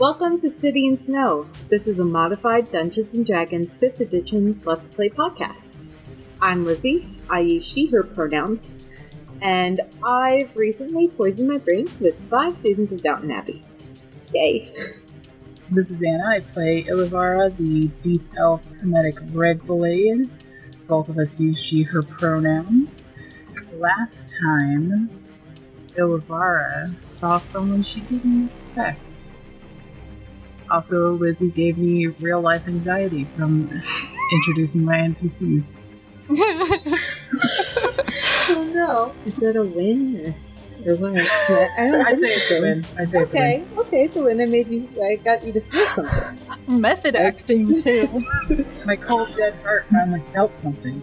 Welcome to City and Snow. This is a modified Dungeons & Dragons 5th edition Let's Play podcast. I'm Lizzie, I use she/her pronouns, and I've recently poisoned my brain with 5 seasons of Downton Abbey. Yay! This is Anna, I play Ilivara, the Deep Elf Hermetic Red Blade. Both of us use she/her pronouns. Last time, Ilivara saw someone she didn't expect. Also, Lizzie gave me real-life anxiety from introducing my NPCs. Oh no. Is that a win or what? I'd say it's a win. It's a win. Okay, it's a win. I got you to feel something. Method acting too. My cold, dead heart finally felt something.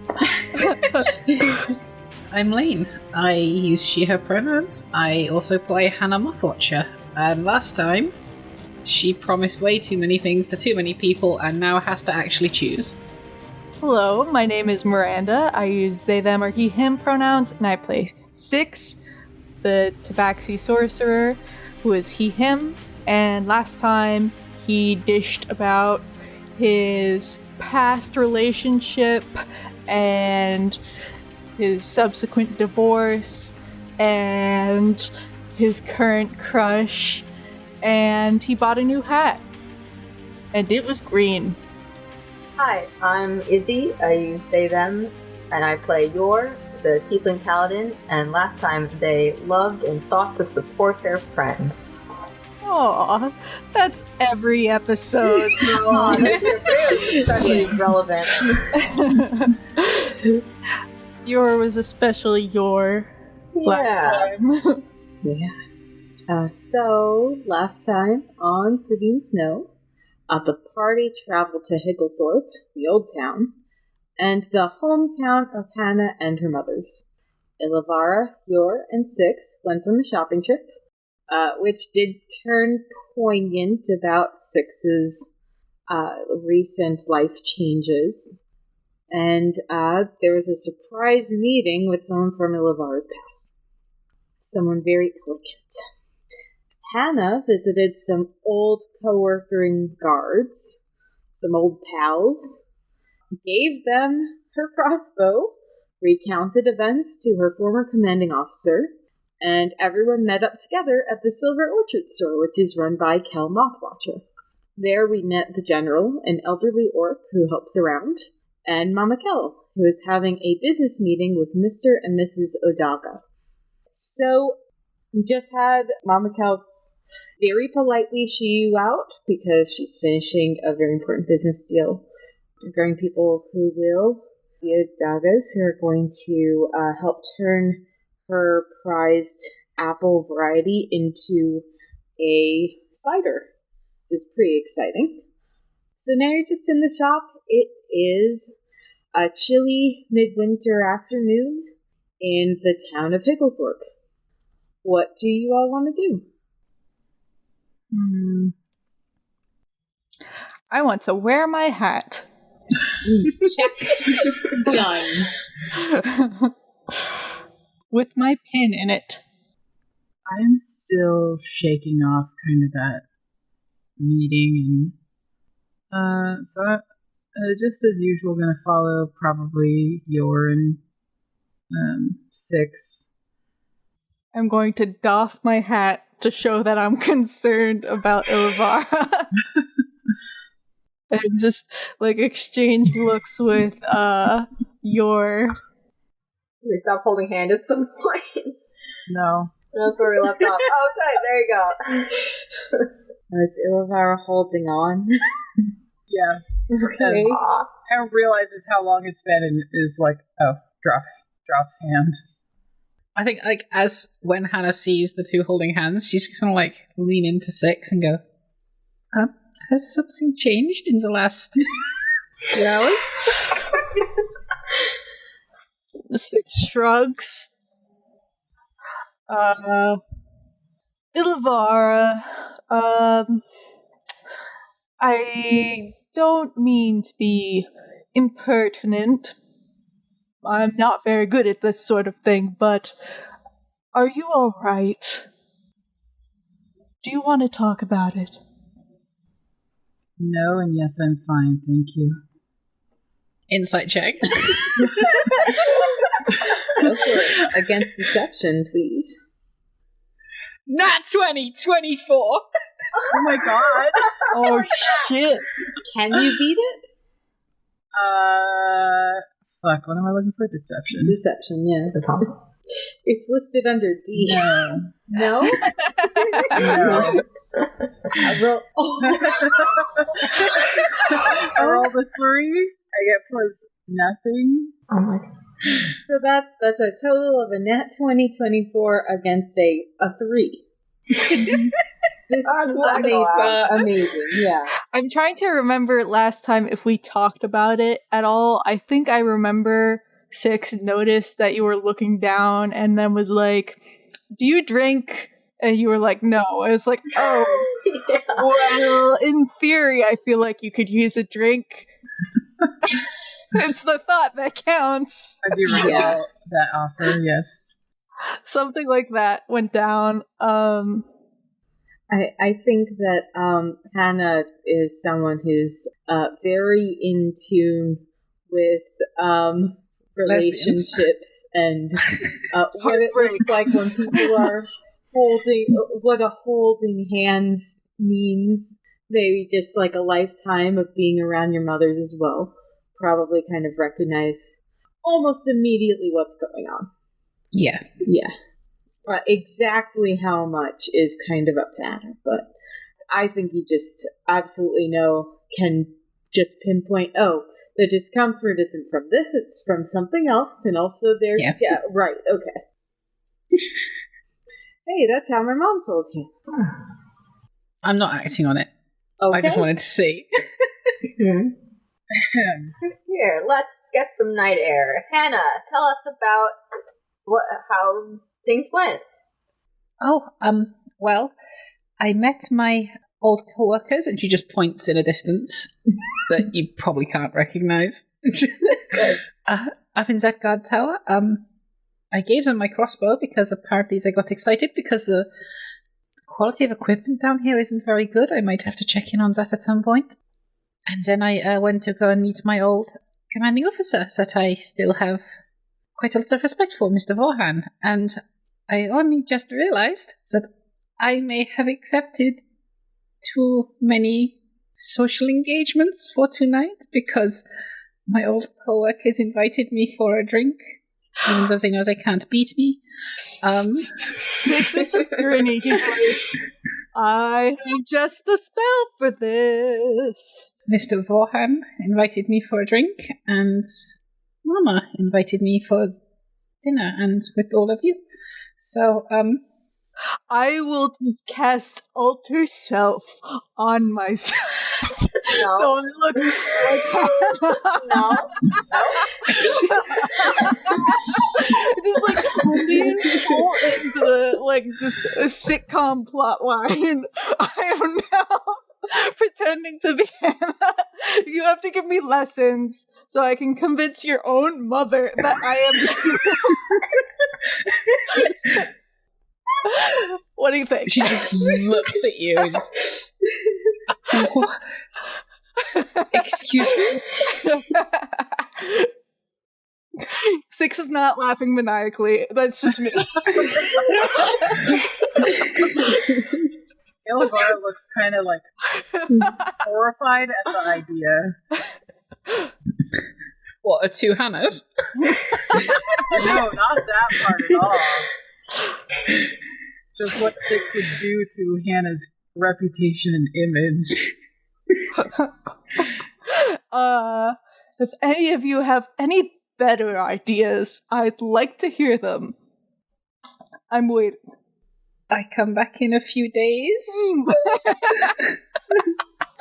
I'm Lane. I use she/her pronouns. I also play Hannah Mothwatcher. And last time, she promised way too many things to too many people and now has to actually choose. Hello, my name is Miranda. I use they, them, or he, him pronouns, and I play Six, the Tabaxi sorcerer, who is he, him. And last time, he dished about his past relationship and his subsequent divorce and his current crush. And he bought a new hat. And it was green. Hi, I'm Izzy. I use they, them, and I play Yore, the Tiefling Paladin, and last time they loved and sought to support their friends. Aww, that's every episode. Aw, that's especially relevant. Yore was especially Yore last time. Yeah. So, last time on City and Snow, the party traveled to Higglethorpe, the old town, and the hometown of Hannah and her mothers. Ilivara, Yore, and Six went on the shopping trip, which did turn poignant about Six's recent life changes. And there was a surprise meeting with someone from Ilivara's past. Someone very elegant. Hannah visited some old co-working guards, some old pals, gave them her crossbow, recounted events to her former commanding officer, and everyone met up together at the Silver Orchard store, which is run by Kel Mothwatcher. There we met the general, an elderly orc who helps around, and Mama Kel, who is having a business meeting with Mr. and Mrs. Odaga. So, we just had Mama Kel very politely shoo you out because she's finishing a very important business deal regarding people who will be Odagas, who are going to help turn her prized apple variety into a cider. It's pretty exciting. So now you're just in the shop. It is a chilly midwinter afternoon in the town of Higglethorpe. What do you all want to do? I want to wear my hat. Check. Done. With my pin in it. I'm still shaking off kind of that meeting, and so just as usual, gonna follow probably Yore and Six. I'm going to doff my hat to show that I'm concerned about Ilivara. And just, exchange looks with, Yore. We stop holding hand at some point. No. That's where we left off. Oh, good. There you go. Is Ilivara holding on? Yeah. Okay. And realizes how long it's been and is like, oh, drops hand. I think, as when Hannah sees the two holding hands, she's gonna, lean into Six and go, has something changed in the last 2 hours? Six shrugs. Ilivara, I don't mean to be impertinent. I'm not very good at this sort of thing, but are you alright? Do you want to talk about it? No, and yes, I'm fine, thank you. Insight check. Okay, against deception, please. Nat 20, 24. Oh my god! Oh shit! Can you beat it? Fuck, what am I looking for? Deception. Deception, yeah. Is it possible? It's listed under D. No. No? No. I roll. I rolled a 3. I get plus nothing. Oh my god. So that's a total of a nat 20, 24 against a 3. This is amazing, yeah. I'm trying to remember last time if we talked about it at all. I think I remember Six noticed that you were looking down and then was like, "Do you drink?" And you were like, "No." I was like, "Oh, Yeah. well, in theory, I feel like you could use a drink." It's the thought that counts. I do recall that offer, yes. Something like that went down. I think that Hannah is someone who's very in tune with relationships and what it looks like when people are what a holding hands means. Maybe just like a lifetime of being around your mothers as well. Probably kind of recognize almost immediately what's going on. Yeah. Yeah. Exactly how much is kind of up to Anna, but I think you just absolutely can just pinpoint, the discomfort isn't from this, it's from something else, and also there's, right, okay. Hey, that's how my mom told him. I'm not acting on it. Okay. I just wanted to see. Here, let's get some night air. Hannah, tell us about how things went. Well, I met my old co-workers, and she just points in a distance that you probably can't recognize. That's good. Up in Zetgard Tower. I gave them my crossbow because apparently they got excited because the quality of equipment down here isn't very good. I might have to check in on that at some point. And then I went to go and meet my old commanding officer that I still have quite a lot of respect for, Mr. Vorhan. And I only just realized that I may have accepted too many social engagements for tonight because my old co-workers invited me for a drink, even though they know they can't beat me. Six is just grinning. He's like, I have just the spell for this. Mr. Vorhan invited me for a drink, and Mama invited me for dinner, and with all of you. So, I will cast Alter Self on myself. No. So I look like No. just like lean full into like just a sitcom plot line. I am now pretending to be Hannah. You have to give me lessons so I can convince your own mother that I am. What do you think? she just looks at you and just... Excuse me? Six is not laughing maniacally. That's just me. Ilvara looks kind of like horrified at the idea. What, are two Hannahs? No, not that part at all. Just what Six would do to Hannah's reputation and image. If any of you have any better ideas, I'd like to hear them. I'm waiting. I come back in a few days.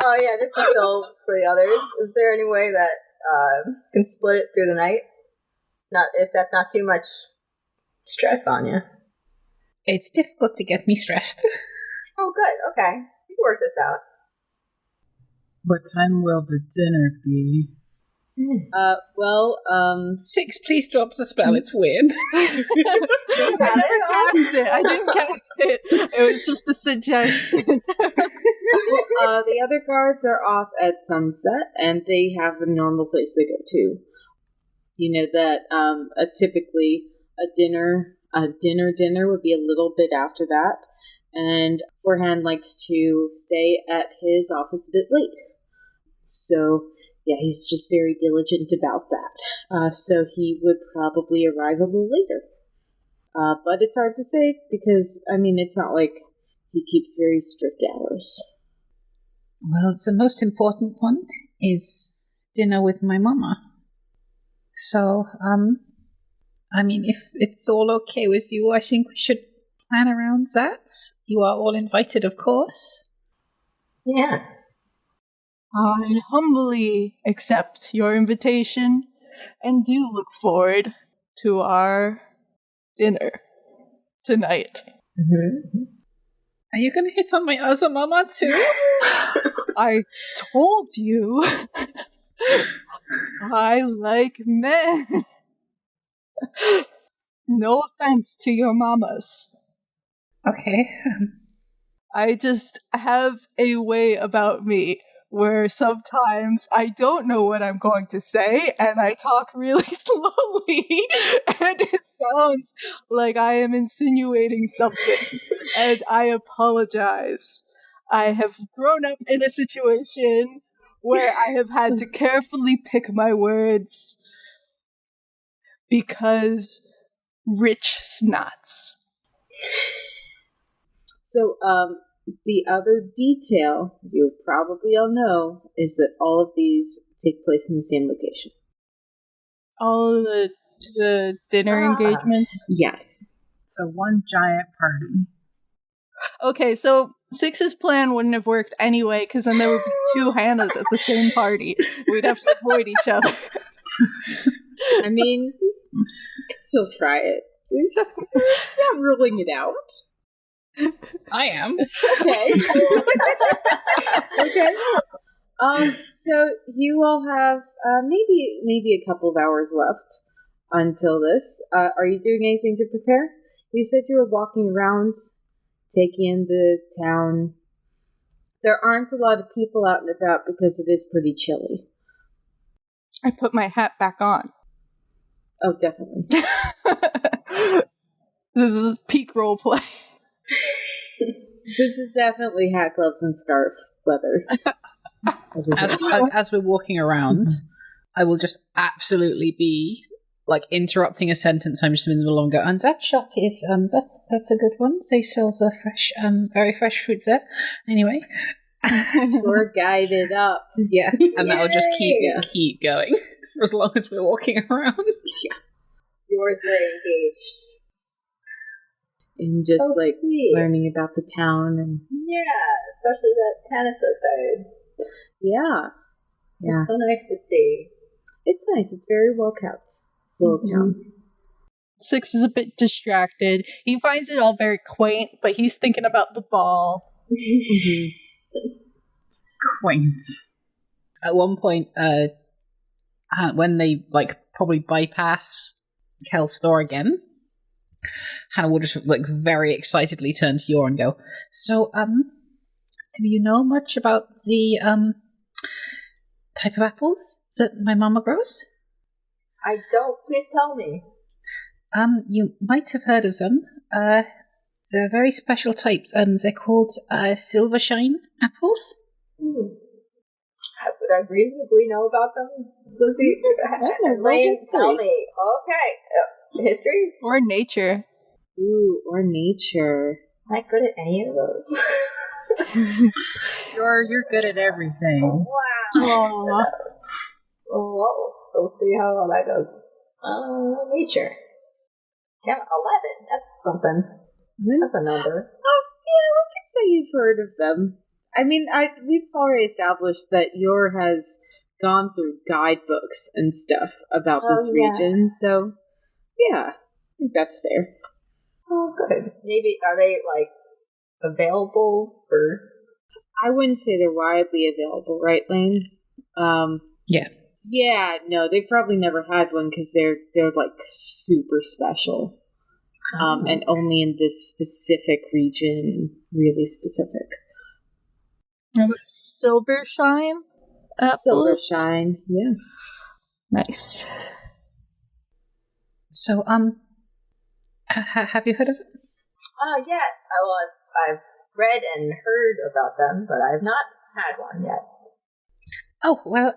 Oh yeah, just to fill for the others. Is there any way that can split it through the night? Not if that's not too much stress on you. It's difficult to get me stressed. Oh, good. Okay, we can work this out. What time will the dinner be? Six, please drop the spell. It's weird. I didn't cast it. It was just a suggestion. The other guards are off at sunset, and they have a normal place they go to. You know that typically a dinner would be a little bit after that, and Forehand likes to stay at his office a bit late. So, yeah, he's just very diligent about that. So he would probably arrive a little later. But it's hard to say because, I mean, it's not like he keeps very strict hours. Well, the most important one is dinner with my mama. So, I mean, if it's all okay with you, I think we should plan around that. You are all invited, of course. Yeah. I humbly accept your invitation and do look forward to our dinner tonight. Mm-hmm. Are you going to hit on my other mama too? I told you I like men. No offense to your mamas. Okay. I just have a way about me where sometimes I don't know what I'm going to say and I talk really slowly and it sounds like I am insinuating something and I apologize. I have grown up in a situation where I have had to carefully pick my words because rich snots. So, the other detail you probably all know is that all of these take place in the same location. All the dinner engagements? Yes. So one giant party. Okay, so Six's plan wouldn't have worked anyway, because then there would be two Hannahs at the same party. We'd have to avoid each other. I mean, you can still try it. It's just not ruling it out. I am. Okay. Okay. So you all have maybe a couple of hours left until this. Are you doing anything to prepare? You said you were walking around, taking in the town. There aren't a lot of people out and about because it is pretty chilly. I put my hat back on. Oh, definitely. This is peak roleplay. This is definitely hat, gloves, and scarf weather. As we're walking around, I will just absolutely be like interrupting a sentence. I'm just in the middle and go, and that shop is that's a good one. They sell the fresh, very fresh fruit there. Anyway, Tour guided up. Yeah, and that will just keep going for as long as we're walking around. Yeah. Yours very engaged. And just So sweet. learning about the town and Yeah, especially that Hannah's so excited. yeah. It's so nice to see. It's nice. It's very well kept. This little town. Six is a bit distracted. He finds it all very quaint, but he's thinking about the ball. Quaint. At one point, when they probably bypass Kel's store again, Hannah will just very excitedly turn to Yore and go, so, do you know much about the type of apples that my mama grows? I don't. Please tell me. You might have heard of them. They're a very special type. They're called Silvershine apples. Would I reasonably know about them, Lizzie? Lane, tell me. Okay. History? Or nature. Ooh, or nature. Am I good at any of those? You're good at everything. Wow. Well, we'll see how well that goes. Nature. Yeah, 11. That's something. That's a number. Oh, yeah, we could say you've heard of them. I mean, we've already established that Yore has gone through guidebooks and stuff about this region, so yeah, I think that's fair. Oh, good. Maybe, are they, available for... I wouldn't say they're widely available, right, Lane? Yeah. Yeah, no, they've probably never had one because they're super special. And only in this specific region, really specific. And a silver shine apple. Silver shine, yeah. Nice. So, have you heard of them? Yes. I've read and heard about them, but I've not had one yet. Oh, well,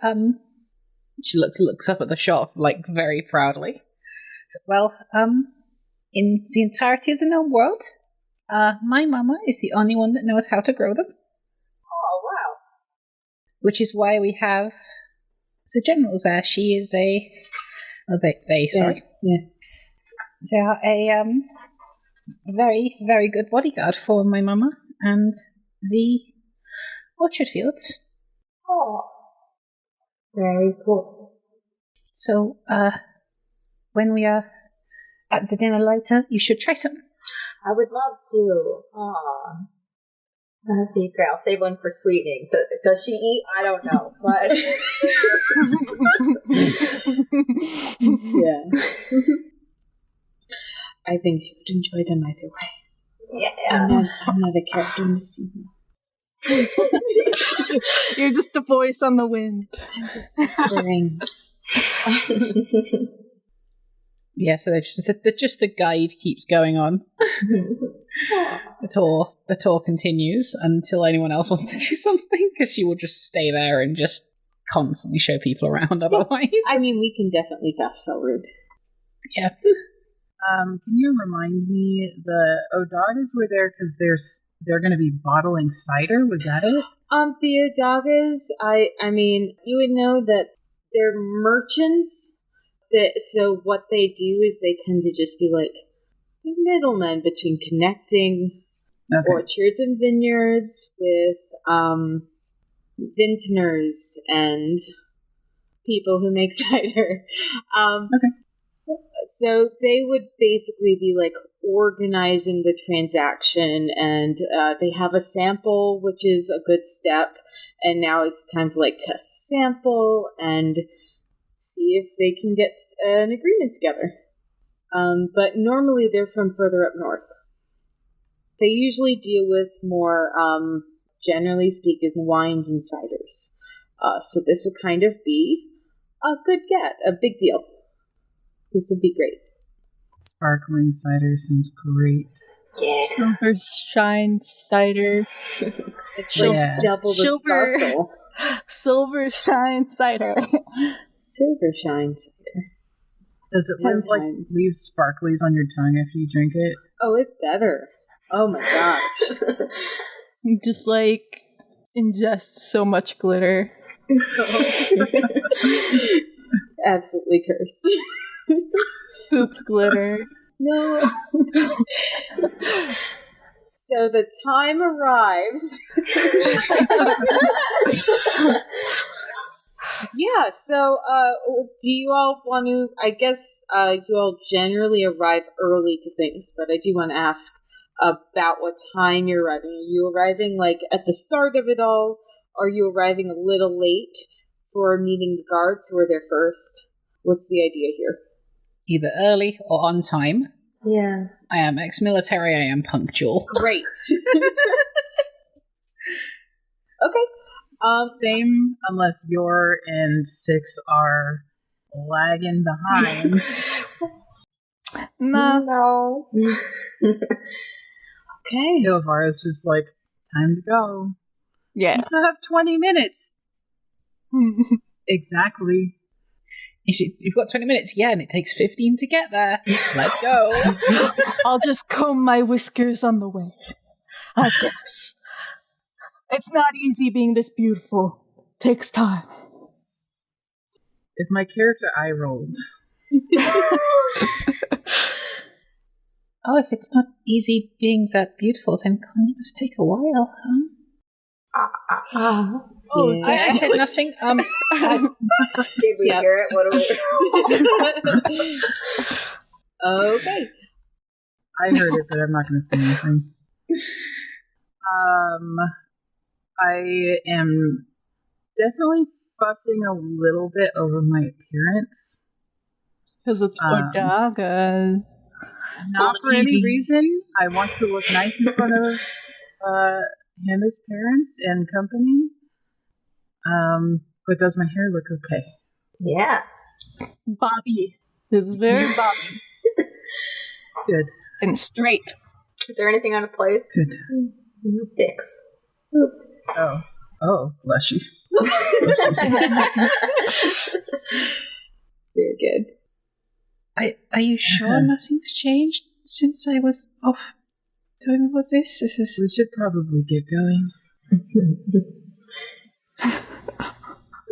she looks up at the shop, like, very proudly. Well, in the entirety of the known world, my mama is the only one that knows how to grow them. Oh, wow. Which is why we have the generals there. She is sorry. Yeah. They are a very, very good bodyguard for my mama and the orchard fields. Oh. Very cool. So, when we are at the dinner later, you should try some. I would love to. Aw. That'd be great. I'll save one for sweetening. Does she eat? I don't know, but... Yeah. I think she would enjoy them either way. Yeah. I'm not a character in this scene. You're just the voice on the wind. I'm just whispering. Yeah, so just the guide keeps going on. The tour continues until anyone else wants to do something, because she will just stay there and just constantly show people around otherwise. I mean, we can definitely fast forward. Yeah. Can you remind me, the Odagas were there because they're going to be bottling cider? Was that it? The Odagas, I mean, you would know that they're merchants. So what they do is they tend to just be like the middlemen between connecting orchards and vineyards with vintners and people who make cider. So they would basically be like organizing the transaction, and they have a sample, which is a good step. And now it's time to like test the sample and see if they can get an agreement together. But normally they're from further up north. They usually deal with more, generally speaking, wines and ciders. So this would kind of be a good get, a big deal. This would be great. Sparkling cider sounds great. Yeah. Silver shine cider. Like double the sparkle. Silver shine cider. Silver shine cider. Does it leave sparklies on your tongue after you drink it? Oh, it better. Oh my gosh. Just like ingest so much glitter. Absolutely cursed. Poop glitter. No. So the time arrives. Yeah, so do you all want to, I guess you all generally arrive early to things, but I do want to ask about what time you're arriving. Are you arriving like at the start of it all? Are you arriving a little late for meeting the guards who are there first? What's the idea here? Either early or on time. Yeah. I am ex-military, I am punctual. Great. Okay. Same, unless Yore and Six are lagging behind. No. Okay. Ilvara's just like, time to go. Yeah. You still have 20 minutes. Exactly. You've got 20 minutes, yeah, and it takes 15 to get there. Let's go. I'll just comb my whiskers on the way, I guess. It's not easy being this beautiful. Takes time. If my character eye rolled. Oh, if it's not easy being that beautiful, then it must take a while, huh? Oh, Yeah. I said nothing. Did we hear it? What are we... Okay. I heard it, but I'm not going to say anything. I am definitely fussing a little bit over my appearance. Because it's Odaga. Not for any reason. I want to look nice in front of Hannah's parents and company. But does my hair look okay? Yeah. Bobby. It's very Bobby. Good. And straight. Is there anything out of place? Good. Fix. Oh, bless you. Very good. Are you sure nothing's changed since I was off doing all this? We should probably get going.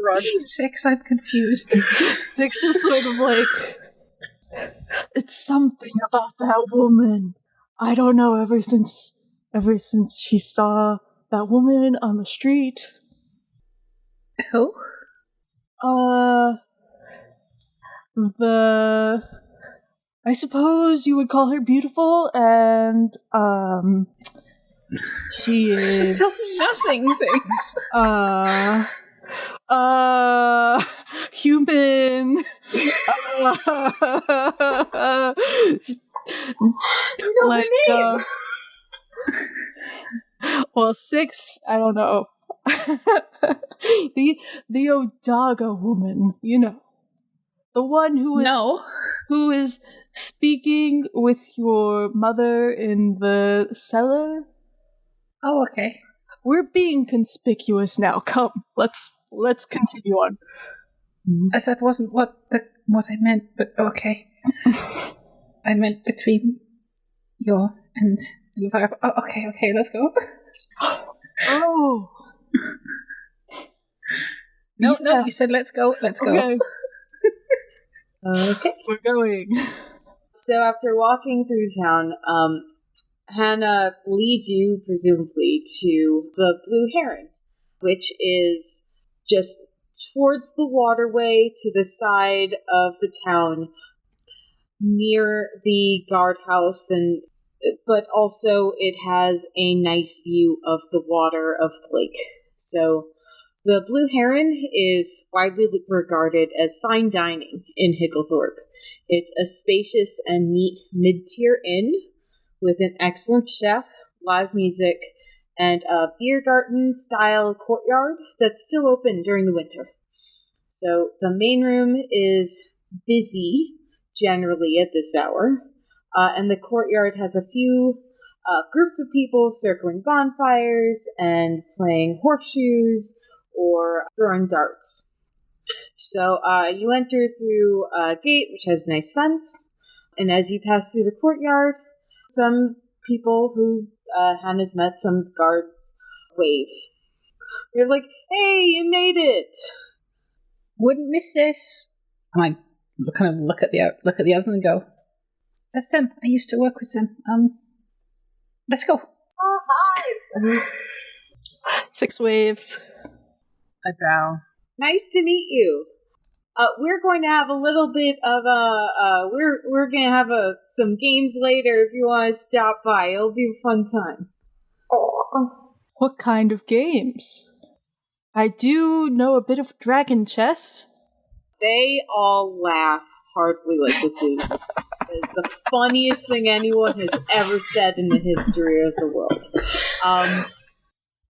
Rod 6, I'm confused. 6 is sort of like, it's something about that woman. I don't know, ever since she saw that woman on the street. Who? I suppose you would call her beautiful, and, she is... Tell me nothing, 6. Human. Like, well, 6, I don't know. the Odaga woman, you know, the one who is speaking with your mother in the cellar. Oh, okay. We're being conspicuous now. Come, let's continue on. As that wasn't what I meant, but okay. I meant between Yore and Elvira. Oh, okay, let's go. Oh. No, you said let's go. Okay. Okay. We're going. So after walking through town, Hannah leads you, presumably, to the Blue Herron, which is just towards the waterway to the side of the town, near the guardhouse, but also it has a nice view of the water of the lake. So the Blue Herron is widely regarded as fine dining in Higglethorpe. It's a spacious and neat mid-tier inn with an excellent chef, live music, and a beer garden-style courtyard that's still open during the winter. So the main room is busy, generally at this hour, and the courtyard has a few groups of people circling bonfires and playing horseshoes or throwing darts. So you enter through a gate which has a nice fence, and as you pass through the courtyard, some people who Hannah's met, some guards, wave. They're like, "Hey, you made it!" Wouldn't miss this. And I kind of look at the others and go, "That's them. I used to work with them. Let's go." Oh, hi! 6 waves. I bow. Nice to meet you. We're going to have a little bit of we're going to have some games later if you want to stop by. It'll be a fun time. Oh. What kind of games? I do know a bit of dragon chess. They all laugh heartily like this is the funniest thing anyone has ever said in the history of the world.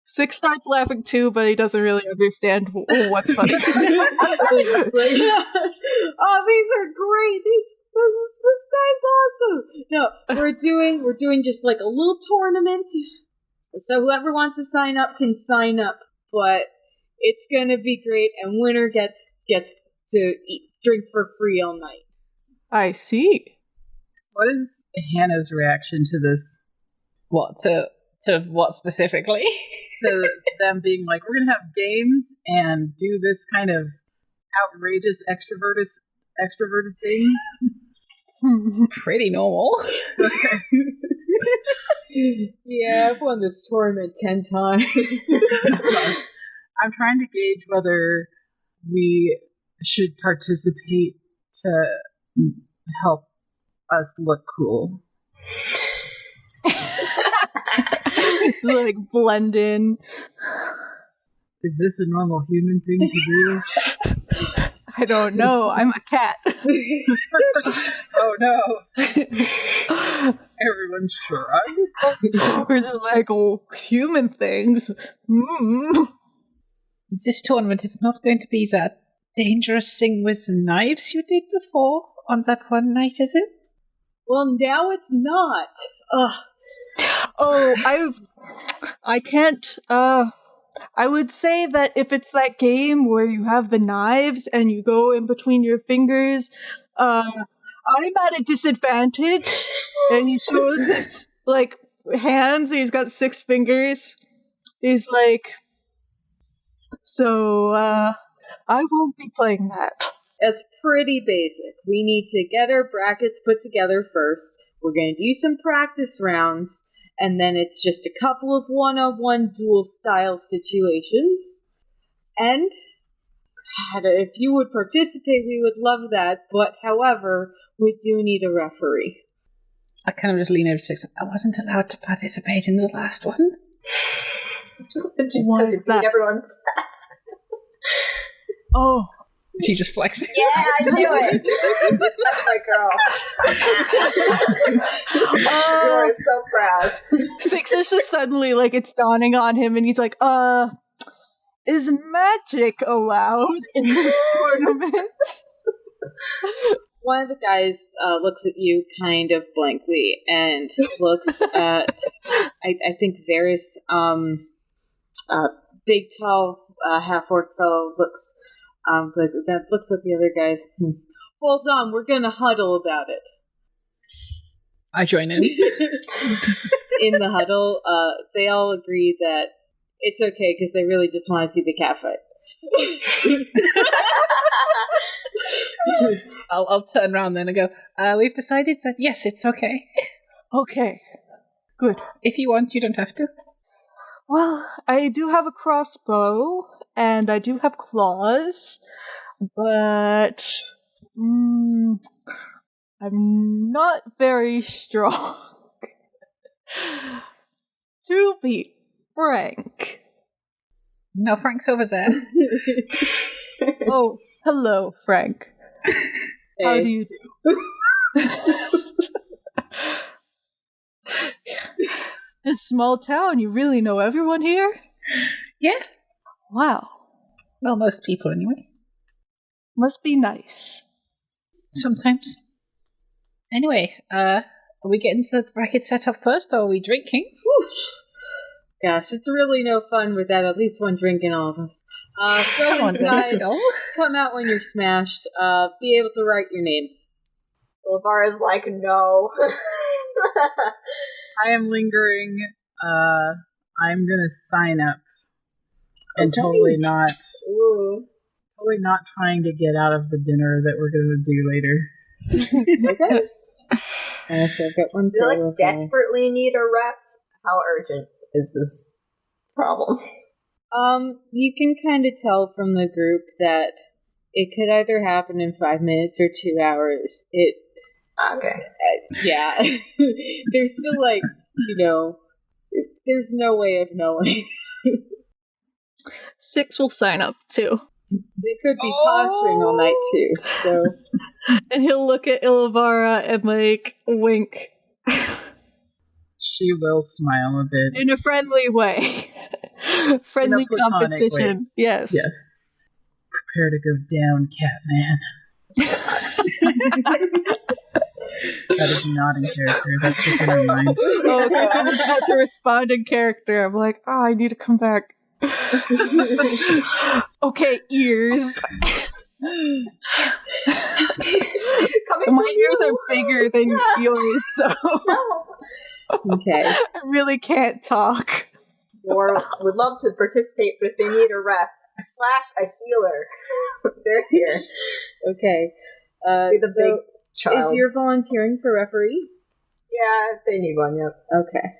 6 starts laughing too, but he doesn't really understand what's funny. Like, oh, these are great. This guy's awesome. No, we're doing just like a little tournament. So whoever wants to sign up can sign up, but it's gonna be great, and winner gets to drink for free all night. I see. What is Hannah's reaction to this? What to what specifically? To them being like, we're gonna have games and do this kind of outrageous extroverted things. Pretty normal. Okay. Yeah, I've won this tournament 10 times. I'm trying to gauge whether we should participate to help us look cool. Like blend in. Is this a normal human thing to do? I don't know. I'm a cat. Oh no. Everyone shrugged. We're just like, oh, human things. This tournament, it's not going to be that dangerous thing with knives you did before on that one night, is it? Well, now it's not. Ugh. Oh, I can't, I would say that if it's that game where you have the knives and you go in between your fingers, I'm at a disadvantage. And he shows his, like, hands. He's got 6 fingers. He's like, so, I won't be playing that. It's pretty basic. We need to get our brackets put together first. We're going to do some practice rounds. And then it's just a couple of one-on-one duel-style situations. And if you would participate, we would love that. But, however, we do need a referee. I kind of just lean over to Six. I wasn't allowed to participate in the last one. Why is that? Everyone's stats. Oh. She just flexes. Yeah, I knew it. That's my girl. You're so proud. Six is just suddenly, like, it's dawning on him, and he's like, is magic allowed in this tournament? One of the guys looks at you kind of blankly and looks at, I think, Varys, big, tall, half-orc fellow looks at the other guys. Hold on, we're gonna huddle about it. I join in. In the huddle, they all agree that it's okay because they really just want to see the cat fight. I'll turn around then and go, we've decided that yes, it's okay. Okay, good. If you want, you don't have to. Well, I do have a crossbow, and I do have claws, but I'm not very strong. To be frank. No, Frank's over there. Oh, hello, Frank. Hey. How do you do? This small town, you really know everyone here? Yeah. Wow. Well, most people anyway. Must be nice. Sometimes. Anyway, are we getting the bracket set up first, or are we drinking? Whew. Gosh, it's really no fun without at least one drink in all of us. Go Come on, let's inside, go. come out when you're smashed, be able to write your name. Lavara's like, no. I am lingering. I'm gonna sign up. And Okay. totally not trying to get out of the dinner that we're gonna do later. Okay. So I've got one Do you for like Lavara. desperately need a rep? How urgent is this problem? You can kind of tell from the group that it could either happen in 5 minutes or 2 hours. Okay. Yeah. There's still there's no way of knowing. 6 will sign up too. They could be posturing all night too, so. And he'll look at Ilavara and, like, wink. She will smile a bit. In a friendly way. Friendly In a platonic competition. Yes. Yes. Prepare to go down, Catman. That is not in character. That's just in her mind. Oh, okay. I was about to respond in character. I'm like, I need to come back. Okay, ears. My ears are bigger than yours, so Okay. I really can't talk. Or would love to participate, but if they need a rep / a healer, they're here. Okay. Be the big child. Is your volunteering for referee? Yeah, they need one. Yep. Okay.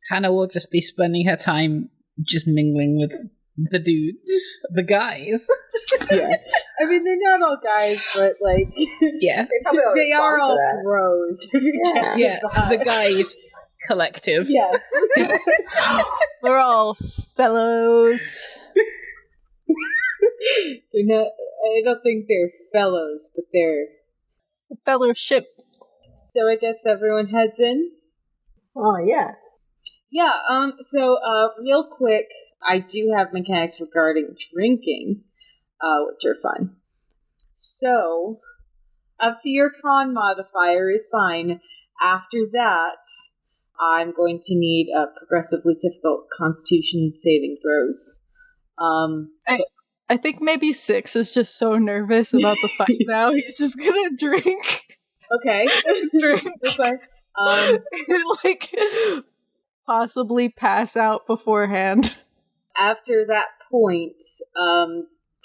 Hannah will just be spending her time just mingling with the dudes, the guys. Yeah. I mean, they're not all guys, but like, Yeah. They probably all they are respond all to that. bros. Yeah. Yeah, the guys collective. Yes. We're all fellows. They're not. I don't think they're fellows, but they're... Fellowship. So I guess everyone heads in? Oh, yeah. Yeah, so real quick, I do have mechanics regarding drinking, which are fun. So, up to your con modifier is fine. After that, I'm going to need progressively difficult constitution saving throws. I think maybe 6 is just so nervous about the fight now. He's just gonna drink. Okay. Drink. That's fine. Like, possibly pass out beforehand. After that point,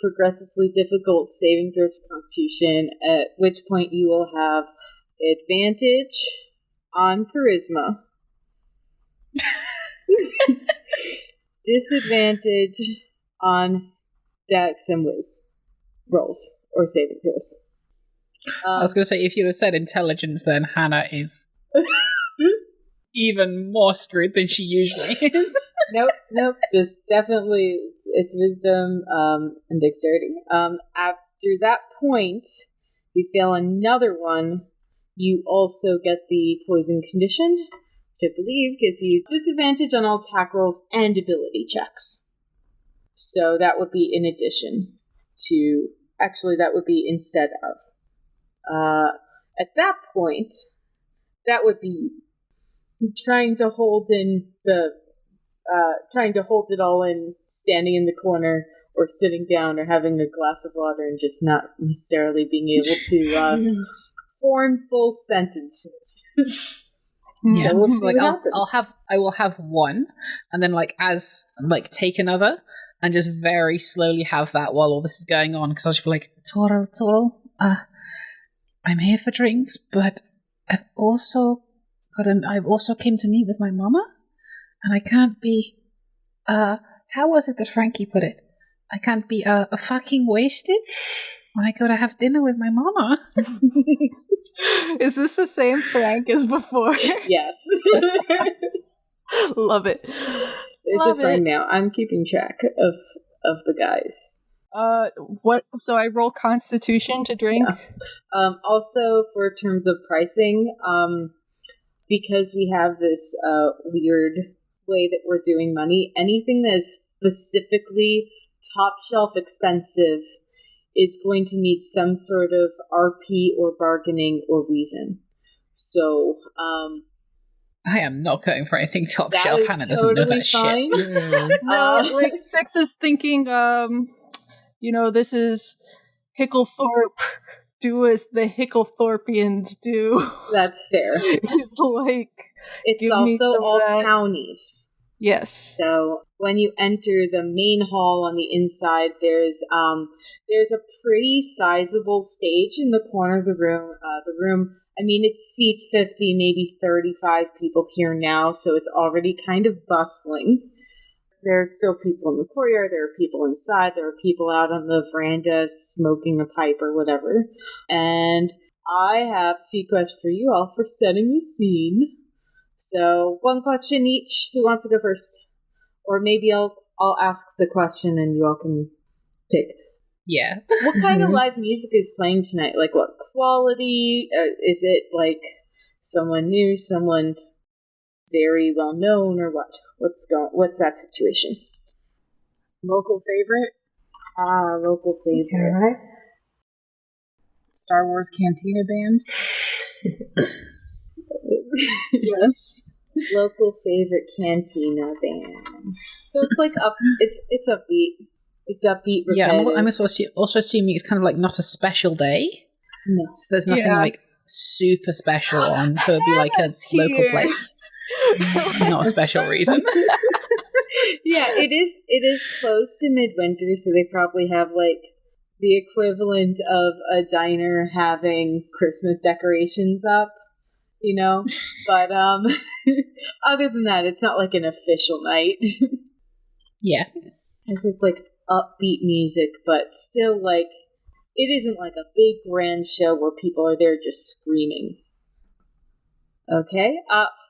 progressively difficult saving throws for Constitution, at which point you will have advantage on Charisma, disadvantage on Dex and Wiz rolls or saving throws. I was going to say, if you had said intelligence, then Hannah is even more screwed than she usually is. Nope. Just definitely, it's wisdom and dexterity. After that point, you fail another one. You also get the poison condition, which I believe gives you disadvantage on all attack rolls and ability checks. So that would be in addition to... Actually, that would be instead of. At that point, that would be trying to hold it all in, standing in the corner, or sitting down, or having a glass of water, and just not necessarily being able to form full sentences. Yeah, So we'll see like what happens. I will have one, and then take another, and just very slowly have that while all this is going on, because I'll just be like, Toro, I'm here for drinks, but I've also came to meet with my mama, and I can't be, how was it that Frankie put it? I can't be a fucking wasted when I go to have dinner with my mama. Is this the same Frank as before? Yes. Love it. There's Love a friend it. now. I'm keeping track of the guys. What? So I roll Constitution to drink. Yeah. Also, for terms of pricing, because we have this weird way that we're doing money, anything that is specifically top shelf expensive is going to need some sort of RP or bargaining or reason. So, I am not going for anything top that shelf. is Hannah doesn't know totally that fine. shit. No, like 6 is thinking, this is Hicklethorpe. Do as the Hicklethorpians do. That's fair. It's like, It's give me also some all of that. townies. Yes. So when you enter the main hall on the inside, there's a pretty sizable stage in the corner of the room. It seats 50, maybe 35 people here now, so it's already kind of bustling. There are still people in the courtyard, there are people inside, there are people out on the veranda smoking a pipe or whatever. And I have a few questions for you all for setting the scene. So, one question each. Who wants to go first? Or maybe I'll ask the question and you all can pick. Yeah. What kind of live music is playing tonight? Like, what quality? Is it like someone new, someone very well known, or what? What's that situation? Local favorite? Local favorite. All right. Star Wars Cantina Band? Yes. Local favorite cantina band. So it's like it's upbeat. It's upbeat. Yeah, Repetitive. I'm also assuming it's kind of like not a special day. No. So there's nothing Yeah. like super special on, so it'd be like a Hannah's local here. place. Not a special reason. Yeah, it is close to midwinter, so they probably have like the equivalent of a diner having Christmas decorations up, But other than that, it's not like an official night. Yeah. It's just like upbeat music, but still like it isn't like a big grand show where people are there just screaming. Okay.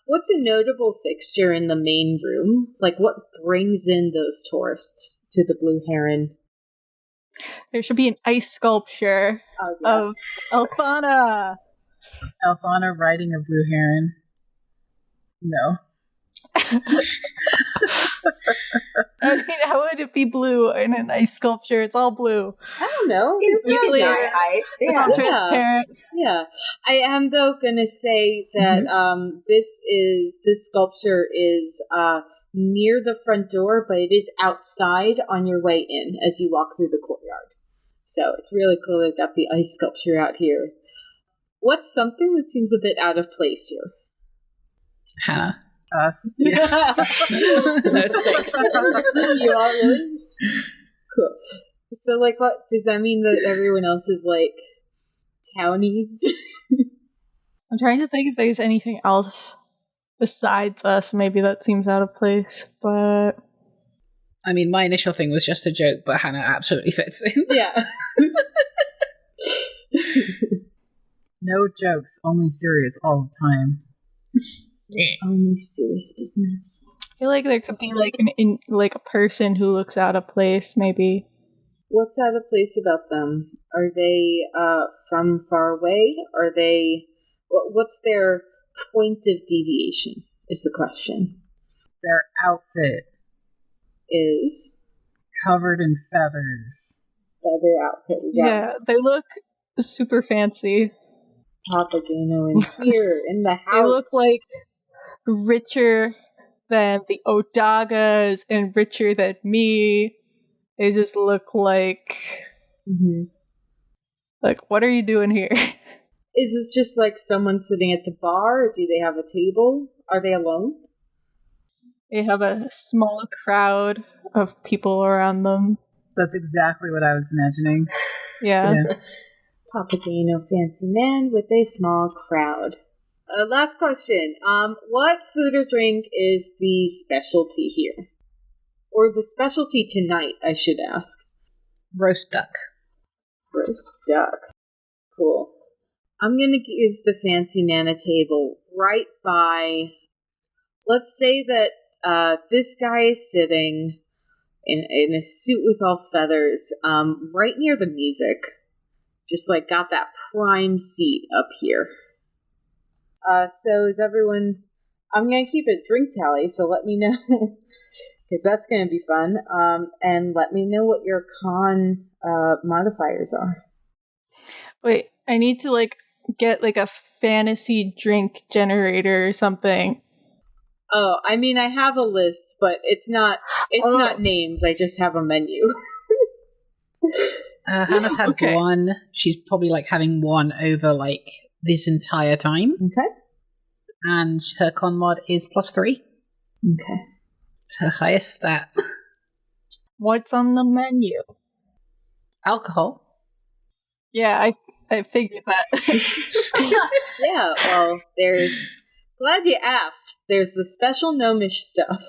What's a notable fixture in the main room? Like, what brings in those tourists to the Blue Heron? There should be an ice sculpture Oh, of Elthana. Elthana riding a blue heron. No. I mean, how would it be blue in an ice sculpture? It's all blue. I don't know. It's It's really clear. ice. It's Yeah. all transparent. Yeah, I am though gonna say that this sculpture is near the front door, but it is outside on your way in as you walk through the courtyard. So it's really cool they've got the ice sculpture out here. What's something that seems a bit out of place here? Hannah. Us. That's 6. You all really? Cool. So, like, what does that mean that everyone else is like townies? I'm trying to think if there's anything else besides us. Maybe that seems out of place, but I mean, my initial thing was just a joke, but Hannah absolutely fits in. Yeah. No jokes, only serious all the time. Only serious business. I feel like there could be like like a person who looks out of place. Maybe. What's out of place about them? Are they from far away? Are they? What's their point of deviation? Is the question. Their outfit Is covered in feathers. feather outfit? Yeah, they look super fancy. Papageno in here in the house. They look like richer than the Odagas and richer than me. They just look like like, what are you doing here? Is this just like someone sitting at the bar? Do they have a table? Are they alone? They have a small crowd of people around them. That's exactly what I was imagining. Yeah. Papageno, fancy man with a small crowd. Last question. What food or drink is the specialty here? Or the specialty tonight, I should ask. Roast duck. Roast duck. Cool. I'm gonna give the fancy man a table right by... Let's say that this guy is sitting in a suit with all feathers, right near the music. Just like got that prime seat up here. So is everyone... I'm going to keep a drink tally, so let me know, because that's going to be fun. And let me know what your con modifiers are. Wait, I need to like get like a fantasy drink generator or something. Oh, I mean, I have a list, but it's not names. I just have a menu. Hannah's had one. She's probably like having one over like this entire time. Okay. And her con mod is +3. Okay. It's her highest stat. What's on the menu? Alcohol. Yeah, I figured that. Yeah, well, there's... Glad you asked. There's the special gnomish stuff.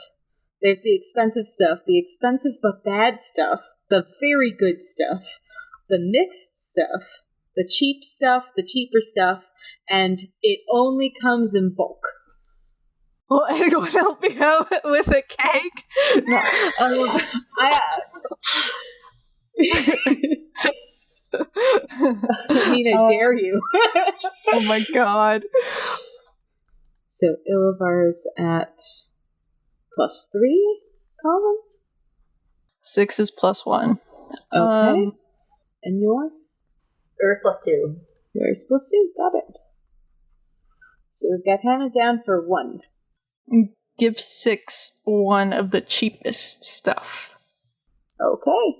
There's the expensive stuff, the expensive but bad stuff, the very good stuff, the mixed stuff, the cheap stuff, the cheaper stuff, and it only comes in bulk. Will anyone help me out with a cake? No. I mean, I dare you. Oh my god. So Illavar's at +3, Colin? 6 is +1. Okay. And Yore? Earth +2. Yours +2, got it. So we've got Hannah down for 1. Give 6 one of the cheapest stuff. Okay.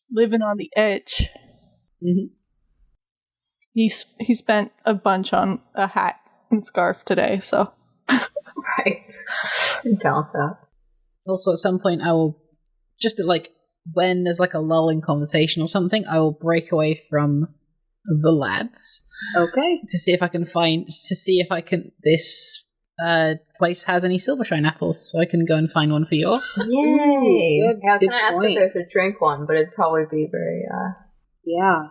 Living on the edge. Mm-hmm. He spent a bunch on a hat and scarf today, so. Right. Balance out. Also, at some point, I will just like when there's like a lull in conversation or something, I will break away from the lads. Okay. To see if I can. This place has any Silvershine apples, so I can go and find one for you. Yay! Good, I was good going to ask point. if there's a drink one, but it'd probably be very. Yeah.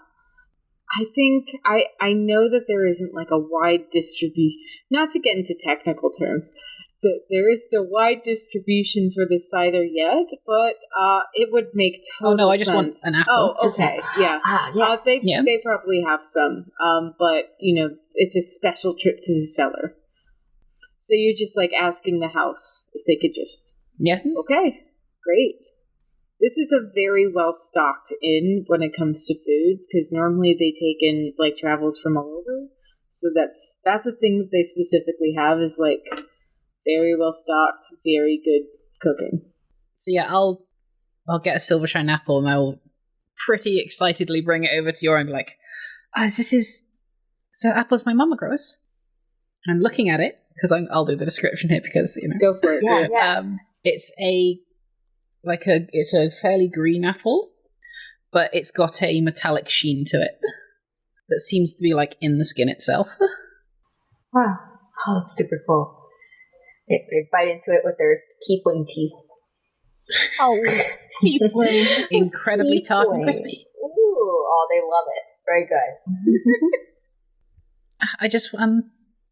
I think I know that there isn't like a wide distribution, not to get into technical terms, there is still wide distribution for the cider yet, but it would make total sense. Oh no, I just want an apple. Oh, okay, yeah. They probably have some, but it's a special trip to the cellar. So you're just like asking the house if they could just. Yeah. Okay, great. This is a very well stocked inn when it comes to food, because normally they take in like travels from all over. So that's a thing that they specifically have is like very well stocked, very good cooking. So yeah, I'll get a Silvershine apple and I'll pretty excitedly bring it over to Yore and be like, so apples my mama grows. I'm looking at it because I'll do the description here because Go for it. Yeah. It's a fairly green apple, but it's got a metallic sheen to it that seems to be like in the skin itself. Wow. Oh, that's super cool. They bite into it with their tiefling teeth. Oh, tiefling. Incredibly tart and crispy. Ooh, oh, they love it. Very good.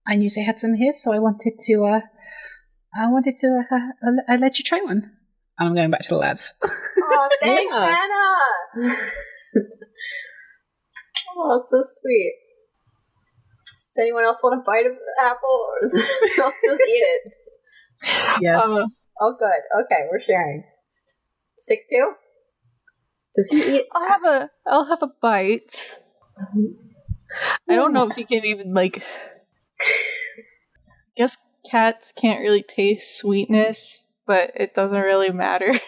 I knew they had some here, so I wanted to let you try one. And I'm going back to the lads. Oh, thanks, Anna! Oh, so sweet. Does anyone else want a bite of the apple, or I'll just eat it? Yes. Oh, good. Okay, we're sharing. 6-2? Does he eat? I'll have a bite. I don't know if he can even I guess cats can't really taste sweetness, but it doesn't really matter.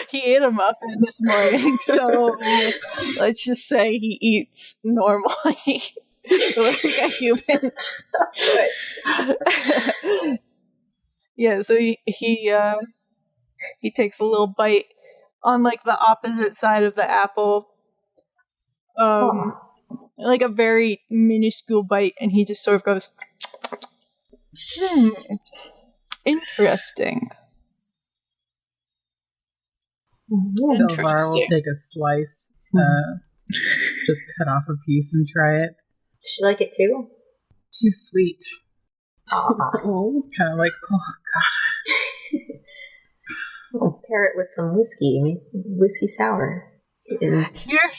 He ate a muffin this morning, so let's just say he eats normally like a human. Yeah, so he takes a little bite on like the opposite side of the apple. Like a very minuscule bite, and he just sort of goes, interesting. Elvira will take a slice, just cut off a piece and try it. Does she like it too? Too sweet. Kind of like, oh god. We'll pair it with some whiskey. Whiskey sour. Here.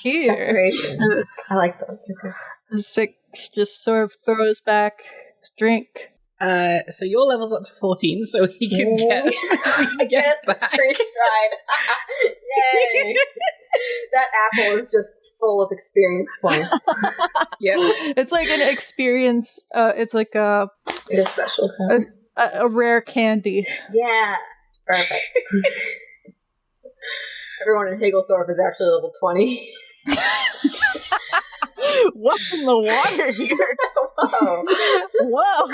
Separation. I like those. Okay. 6 just sort of throws back his drink. So your level's up to 14, so he can get Yes, back. tree stride. Yay! That apple is just full of experience points. Yep. It's like an experience. It's like a special a rare candy. Yeah, perfect. Everyone in Higglethorpe is actually level 20. What's in the water here? Whoa!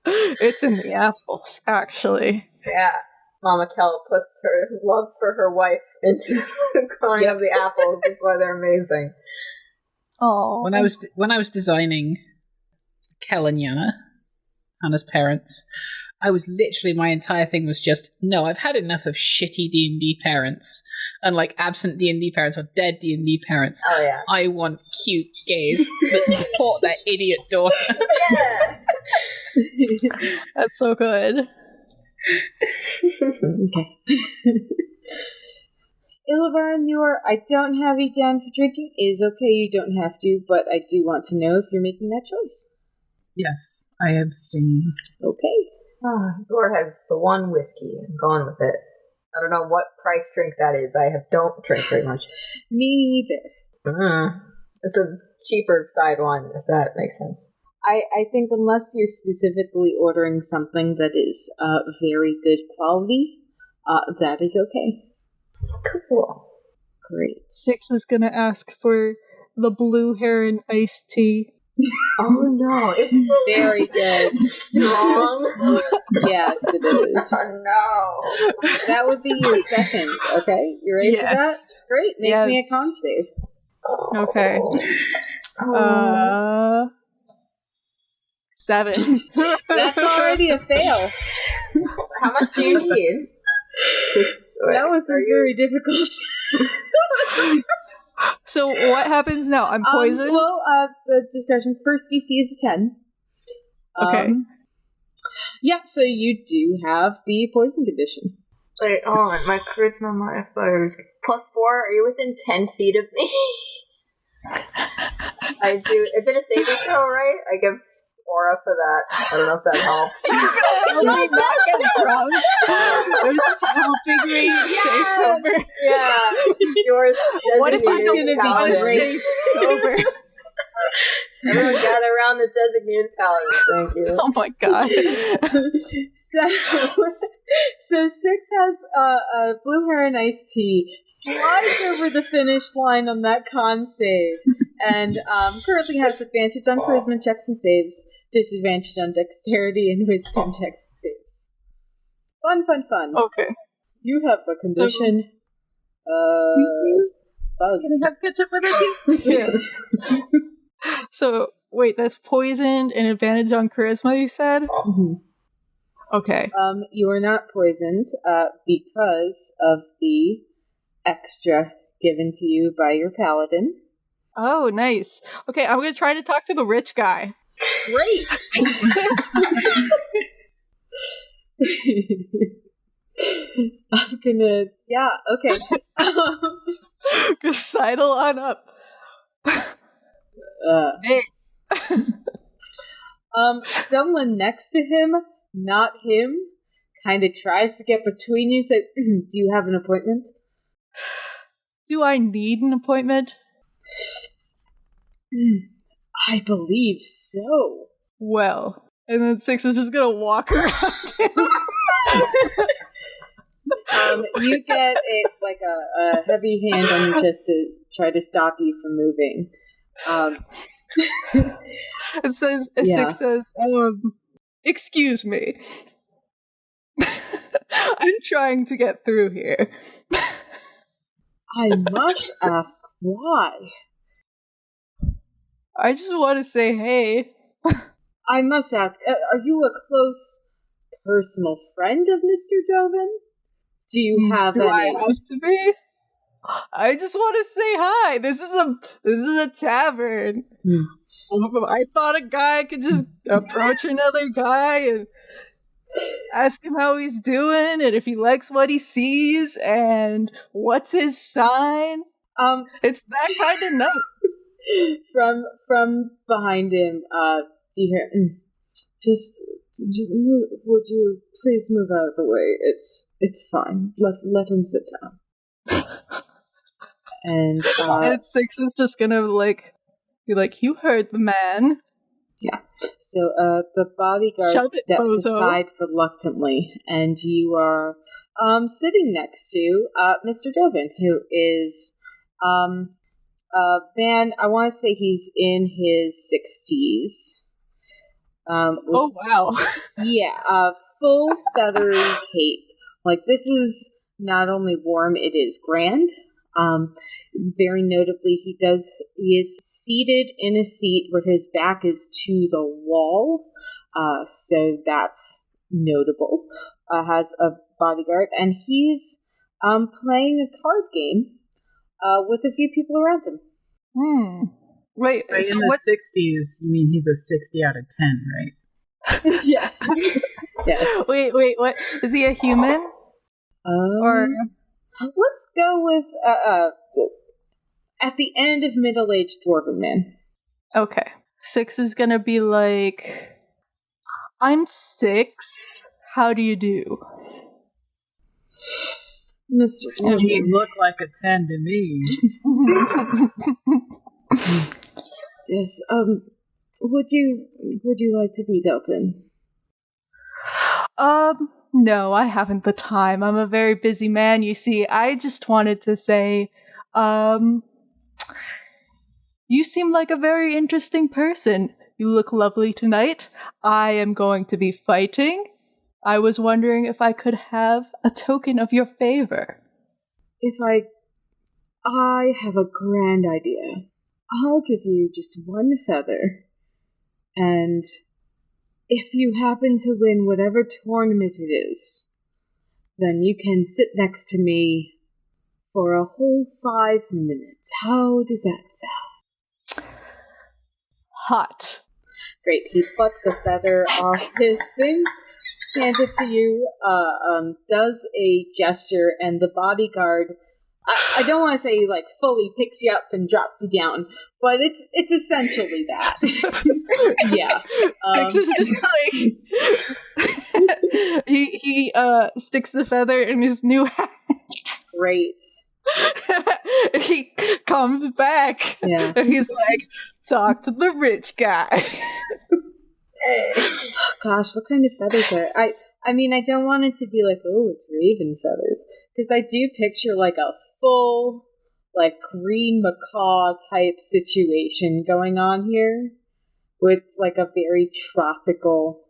It's in the apples, actually. Yeah. Mama Kel puts her love for her wife into growing up the apples. That's why they're amazing. Oh. When I was designing Kel and Yana, Hannah's parents, I was literally, my entire thing was just, no, I've had enough of shitty D&D parents and like absent D&D parents or dead D&D parents. Oh yeah. I want cute gays that support their idiot daughter. Yeah. That's so good. Okay. Illivar and Yore, I don't have you down for drinking. It is okay, you don't have to, but I do want to know if you're making that choice. Yes, I abstain. Okay. Yore has the one whiskey. I'm going with it. I don't know what price drink that is. I don't drink very much. Me neither. It's a cheaper side one, if that makes sense. I think unless you're specifically ordering something that is very good quality, that is okay. Cool. Great. 6 is gonna ask for the Blue Herron iced tea. Oh no, it's Very good. strong. Yes, it is. Oh no. That would be your second, okay? You ready for that? Yes. Great, make me a con save. Okay. 7. That's already a fail. How much do you need? Just That was very difficult. So what happens now? I'm poisoned? The discretion first DC is a 10. Okay. Yeah, so you do have the poison condition. Wait, hold on. My charisma modifier is +4. Are you within 10 feet of me? I do. Is it a saving throw, right? I give aura for that. I don't know if that helps. Really not get drunk. They're just helping me stay sober. Yeah. Yours. What if I don't want to paladin. stay sober? Everyone gather around the designated paladin. Thank you. Oh my god. So 6 has a Blue Herron iced tea, slides over the finish line on that con save, and currently has advantage on charisma checks and saves, disadvantage on dexterity and wisdom checks and saves. Fun. Okay. You have a condition. Buzzed. Can I have ketchup with it too? Yeah. So, wait, that's poisoned and advantage on charisma, you said? Mm-hmm. Okay. You are not poisoned because of the extra given to you by your paladin. Oh, nice. Okay, I'm gonna try to talk to the rich guy. Great! I'm gonna... Yeah, okay. Just sidle on up. Hey. Someone next to him, not him, kind of tries to get between you. Say, do you have an appointment? Do I need an appointment? I believe so. Well, and then 6 is just gonna walk around him. You get a heavy hand on your chest to try to stop you from moving. It says, Yeah. 6 says, excuse me. I'm trying to get through here. I must ask why. I just want to say hey. I must ask, are you a close personal friend of Mr. Dovin? Do you have Do I any... have to be? I just want to say hi. This is a tavern. I thought a guy could just approach another guy and ask him how he's doing and if he likes what he sees and what's his sign. It's that kind of night. From behind him, you hear, would you please move out of the way? It's fine. Let him sit down. And 6 is just gonna be like, you heard the man. Yeah. So the bodyguard Shove it, steps bozo. aside reluctantly, and you are sitting next to Mr. Dovin, who is man, I want to say he's in his 60s. Oh wow. Yeah, full feathery cape. Like, this is not only warm, it is grand. Very notably, he is seated in a seat where his back is to the wall. So that's notable. Has a bodyguard, and he's playing a card game with a few people around him. Wait, Right, so in the what? 60s, you mean he's a 60 out of 10, right? Yes. Yes. Wait, what? Is he a human? Or Let's go with at the end of middle-aged dwarven man. okay. 6 is gonna be like, I'm 6. How do you do? Mr. And he looked like a 10 to me. Yes. Would you like to be dealt in? No, I haven't the time. I'm a very busy man, you see. I just wanted to say, you seem like a very interesting person. You look lovely tonight. I am going to be fighting. I was wondering if I could have a token of your favor. If I have a grand idea. I'll give you just one feather, and if you happen to win whatever tournament it is, then you can sit next to me for a whole 5 minutes. How does that sound? Hot. Great. He plucks a feather off his thing, hands it to you, does a gesture, and the bodyguard, I don't want to say like fully picks you up and drops you down, but it's essentially that. Yeah. Six is just like he sticks the feather in his new hat. Great. He comes back, Yeah. and he's like, "Talk to the rich guy." Gosh, what kind of feathers are? I mean, I don't want it to be like, oh, it's raven feathers, because I do picture like a full, like green macaw type situation going on here, with like a very tropical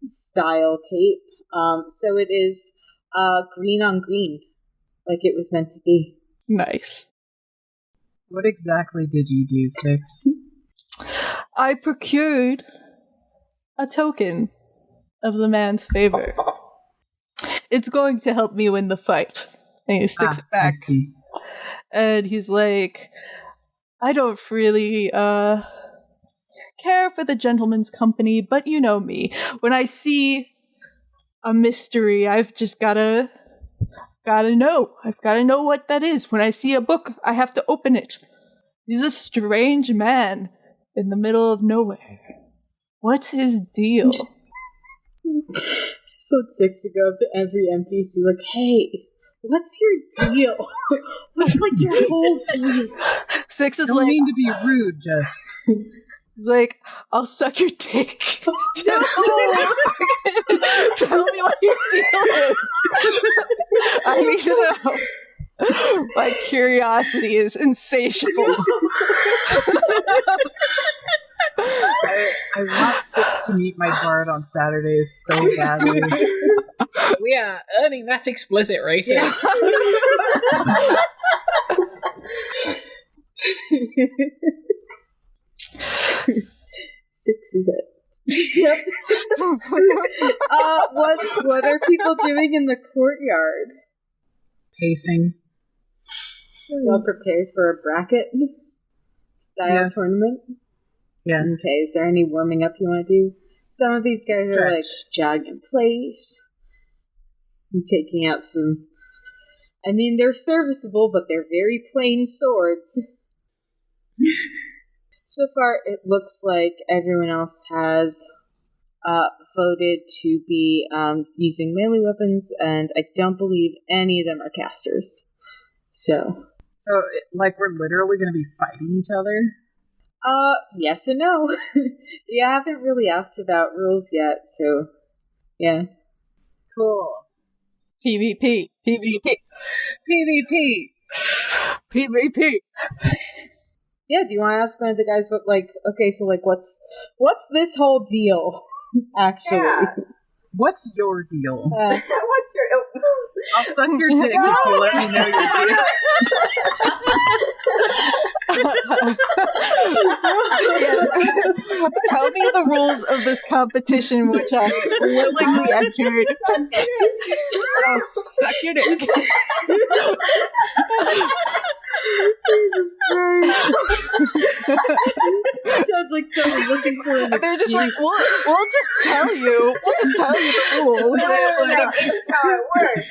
style cape. So it is green on green, like it was meant to be. Nice. What exactly did you do, Six? I procured a token of the man's favor. It's going to help me win the fight. And he sticks it back. I see. And he's like, I don't really care for the gentleman's company, but you know me. When I see a mystery, I've just gotta know. I've gotta know what that is. When I see a book, I have to open it. He's a strange man in the middle of nowhere. What's his deal? So it's Six to go up to every NPC like, hey, what's your deal? What's like your whole deal? Six is Don't like, mean to be rude, Jess. he's like, I'll suck your dick. Tell me what your deal is. I need to know. My curiosity is insatiable. I want Six to meet my bard on Saturdays so badly. We are earning that explicit rating. Yeah. Six is it. Yep. What are people doing in the courtyard? Pacing. Well prepared for a bracket style Yes. tournament? Yes. Okay, is there any warming up you want to do? Some of these guys are like Stretch. jog in place. I'm taking out some. I mean, they're serviceable, but they're very plain swords. So far, it looks like everyone else has voted to be using melee weapons, and I don't believe any of them are casters. So, like, we're literally going to be fighting each other? yes and no. You haven't really asked about rules yet, so, yeah. Cool. PvP. PvP. PvP! PvP. Yeah, do you want to ask one of the guys what, like, okay, so, like, what's this whole deal, actually? Yeah. What's your deal? What's your... I'll suck your dick if you let me know your deal. Tell me the rules of this competition, which I willingly entered. I'll suck your dick. Jesus Christ. Sounds like someone looking for an They're excuse. just like, we'll just tell you. We'll just tell you the rules. And it's like, This is how it works.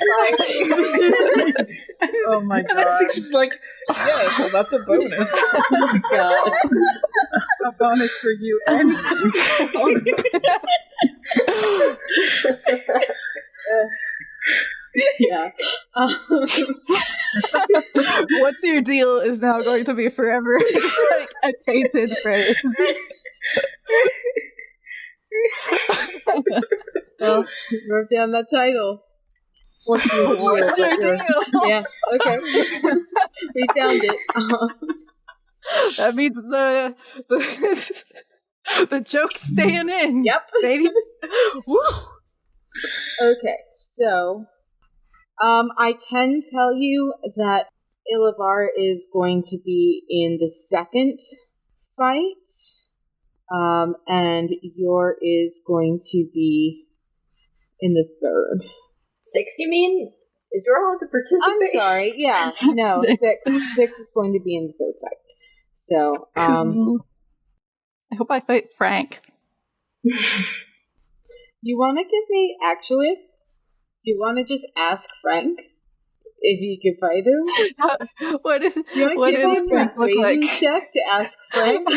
Oh my And then god. Six is like, yeah, so that's a bonus. Oh my god. A bonus for you and me. Yeah. what's your deal is now going to be forever just like a tainted phrase. Well, wrote down that title. What's your deal? What's your deal? Yeah, okay. We found it. That means the joke's staying in. Yep. Baby. Woo. Okay, so I can tell you that Ilivar is going to be in the second fight, and Yore is going to be in the third. 6, you mean? Is your allowed to participate? I'm sorry, yeah, no, six is going to be in the third fight. So, Cool. I hope I fight Frank. You want to give me, actually, do you want to just ask Frank if you could fight him? What is Do you want to what give me a does Frank look persuasion like? check to ask Frank?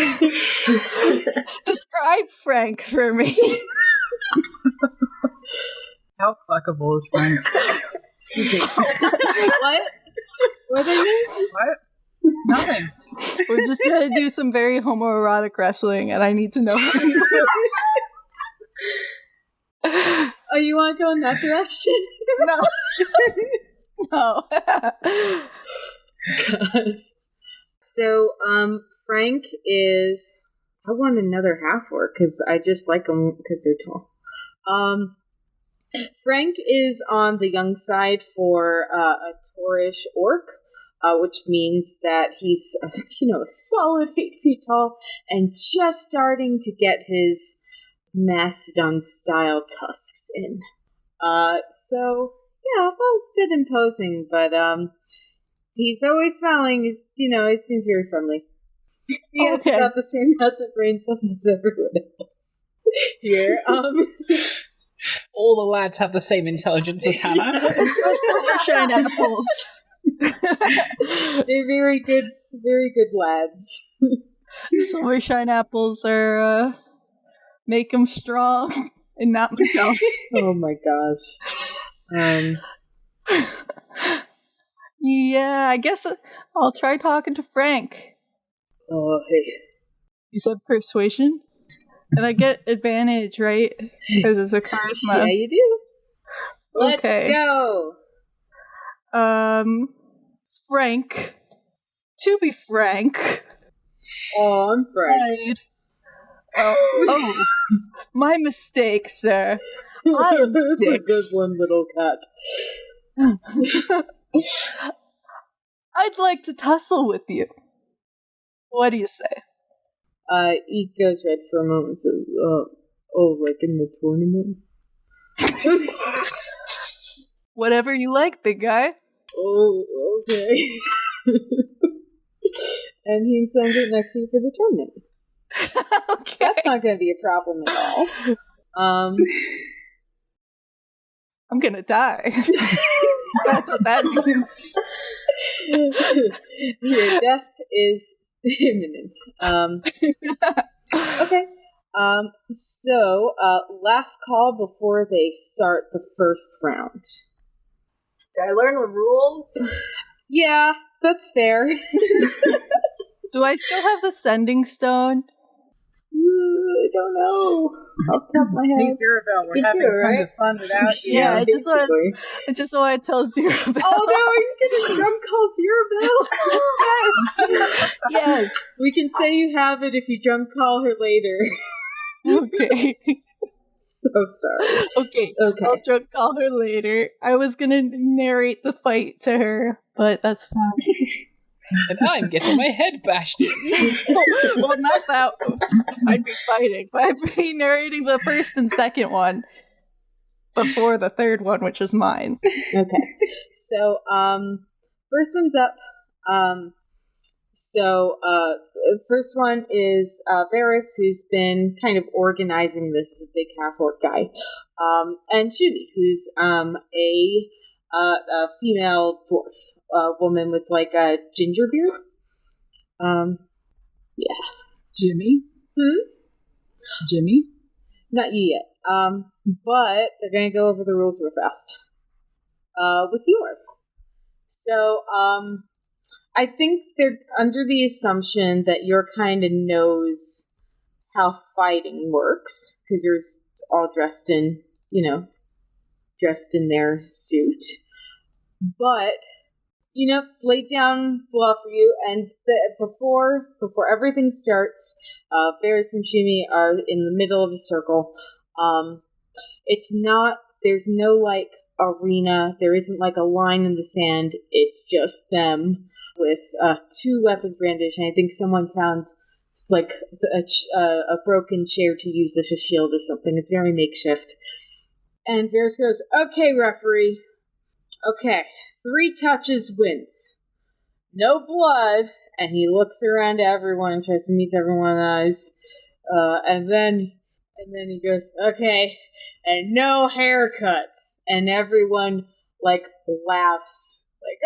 Describe Frank for me. How fuckable is Frank? Excuse me. What? What are you? What? Nothing. We're just gonna do some very homoerotic wrestling, and I need to know how he looks. Oh, you want to go in that direction? No. Gosh. So, Frank is. I want another half orc because I just like them because they're tall. Frank is on the young side for a Taurish orc, which means that he's, a solid 8 feet tall and just starting to get his mastodon-style tusks in. So, yeah, a little bit imposing, but he's always smiling. He seems very friendly. He has about the same amount of brain cells as everyone else here. All the lads have the same intelligence as Hannah. It's the Silvershine apples. They're very good lads. Silvershine apples are make them strong and not much else. Oh my gosh. Yeah, I guess I'll try talking to Frank. Oh, hey. You said persuasion? And I get advantage, right? Because it's a charisma. Yeah, you do. Let's Okay. go. Frank. To be frank. Oh, I'm Frank. Oh, my mistake, sir. I am That's a 6. good one, little cat. I'd like to tussle with you. What do you say? He goes red for a moment and says, like in the tournament? Whatever you like, big guy. Oh, okay. And he sends it next to you for the tournament. Okay. That's not going to be a problem at all. I'm gonna die. That's what that means. Your death is imminent. Okay. So, last call before they start the first round. Did I learn the rules? Yeah, that's fair. Do I still have the sending stone? I don't know. Off the top of my Hey, head. Zerabel, we're You having too, tons right? of fun without you. Yeah, I just basically. want to tell Zero about. Oh no, are you gonna drum call Zero Bell? Yes. Yes. We can say you have it if you drum call her later. Okay. So sorry. Okay. I'll drunk call her later. I was gonna narrate the fight to her, but that's fine. And I'm getting my head bashed in. Well, not that one. I'd be fighting, but I'd be narrating the first and second one before the third one, which is mine. Okay. So, first one's up. First one is Varys, who's been kind of organizing this big half-orc guy. And Shumi, who's a female dwarf. Woman with like a ginger beard. Yeah. Jimmy? Jimmy? Not you yet. But they're gonna go over the rules real fast. With Yore. So, I think they're under the assumption that Yore kind of knows how fighting works, because you're all dressed in their suit. But lay down bluff for you, and before everything starts, Varys and Shumi are in the middle of a circle. There's no like arena, there isn't like a line in the sand, it's just them with 2 weapons brandished, and I think someone found like a broken chair to use as a shield or something. It's very makeshift. And Varys goes, "Okay, referee. Okay. 3 touches wins. No blood." And he looks around to everyone and tries to meet everyone's eyes. And then And then he goes, okay, and no haircuts. And everyone, like, laughs. Like,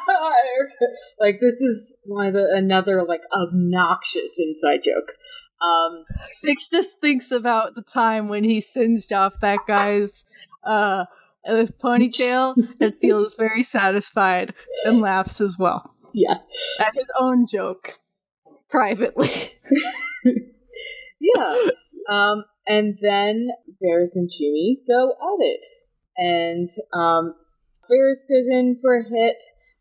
haircut. Like, this is another, like, obnoxious inside joke. Six just thinks about the time when he singed off that guy's ponytail and feels very satisfied and laughs as well. Yeah. At his own joke. Privately. Yeah. And then Varys and Shumi go at it. And Varys goes in for a hit.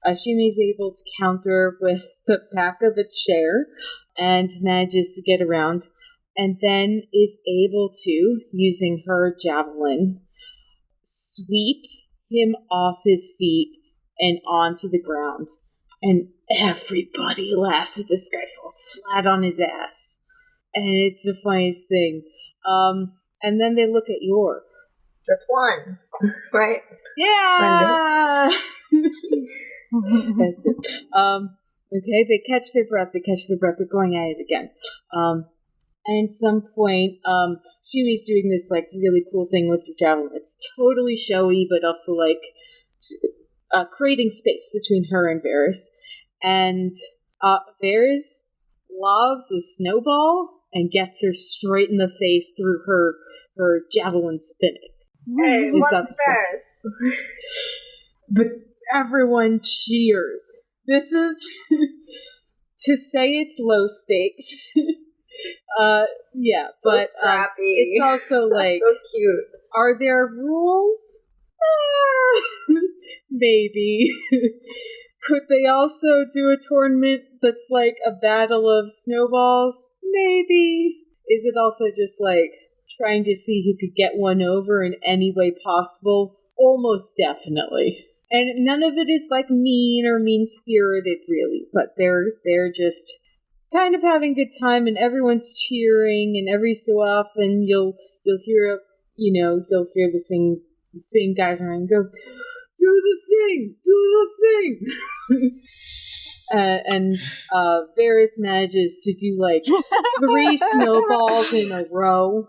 Shumi's able to counter with the back of a chair and manages to get around. And then is able to, using her javelin, sweep him off his feet and onto the ground. And everybody laughs as this guy falls flat on his ass. And it's the funniest thing. And then they look at Yore. That's one, right? Yeah! That's it. Okay, they catch their breath, they're going at it again. And at some point, Shumi's doing this, like, really cool thing with the javelin. It's totally showy, but also, like, creating space between her and Varys. And Varys lobs a snowball and gets her straight in the face through her javelin spinning. Hey, what's Varys? But everyone cheers. This is, to say it's low stakes. Yeah, so but scrappy. It's also like, so cute. Are there rules? Maybe. Could they also do a tournament that's like a battle of snowballs? Maybe. Is it also just like trying to see who could get one over in any way possible? Almost definitely. And none of it is like mean or mean-spirited, really, but they're just kind of having a good time, and everyone's cheering, and every so often you'll hear the same guys around and go, do the thing. And Varys manages to do like 3 snowballs in a row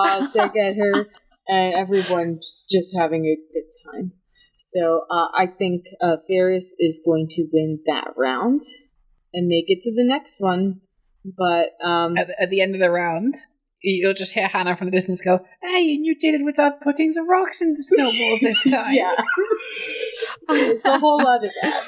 to get her, and everyone's just having a good time. So I think Varys is going to win that round and make it to the next one. But at the end of the round, you'll just hear Hannah from the distance go, "Hey, and you did it without putting some rocks into snowballs this time." Yeah, it's a whole lot of that.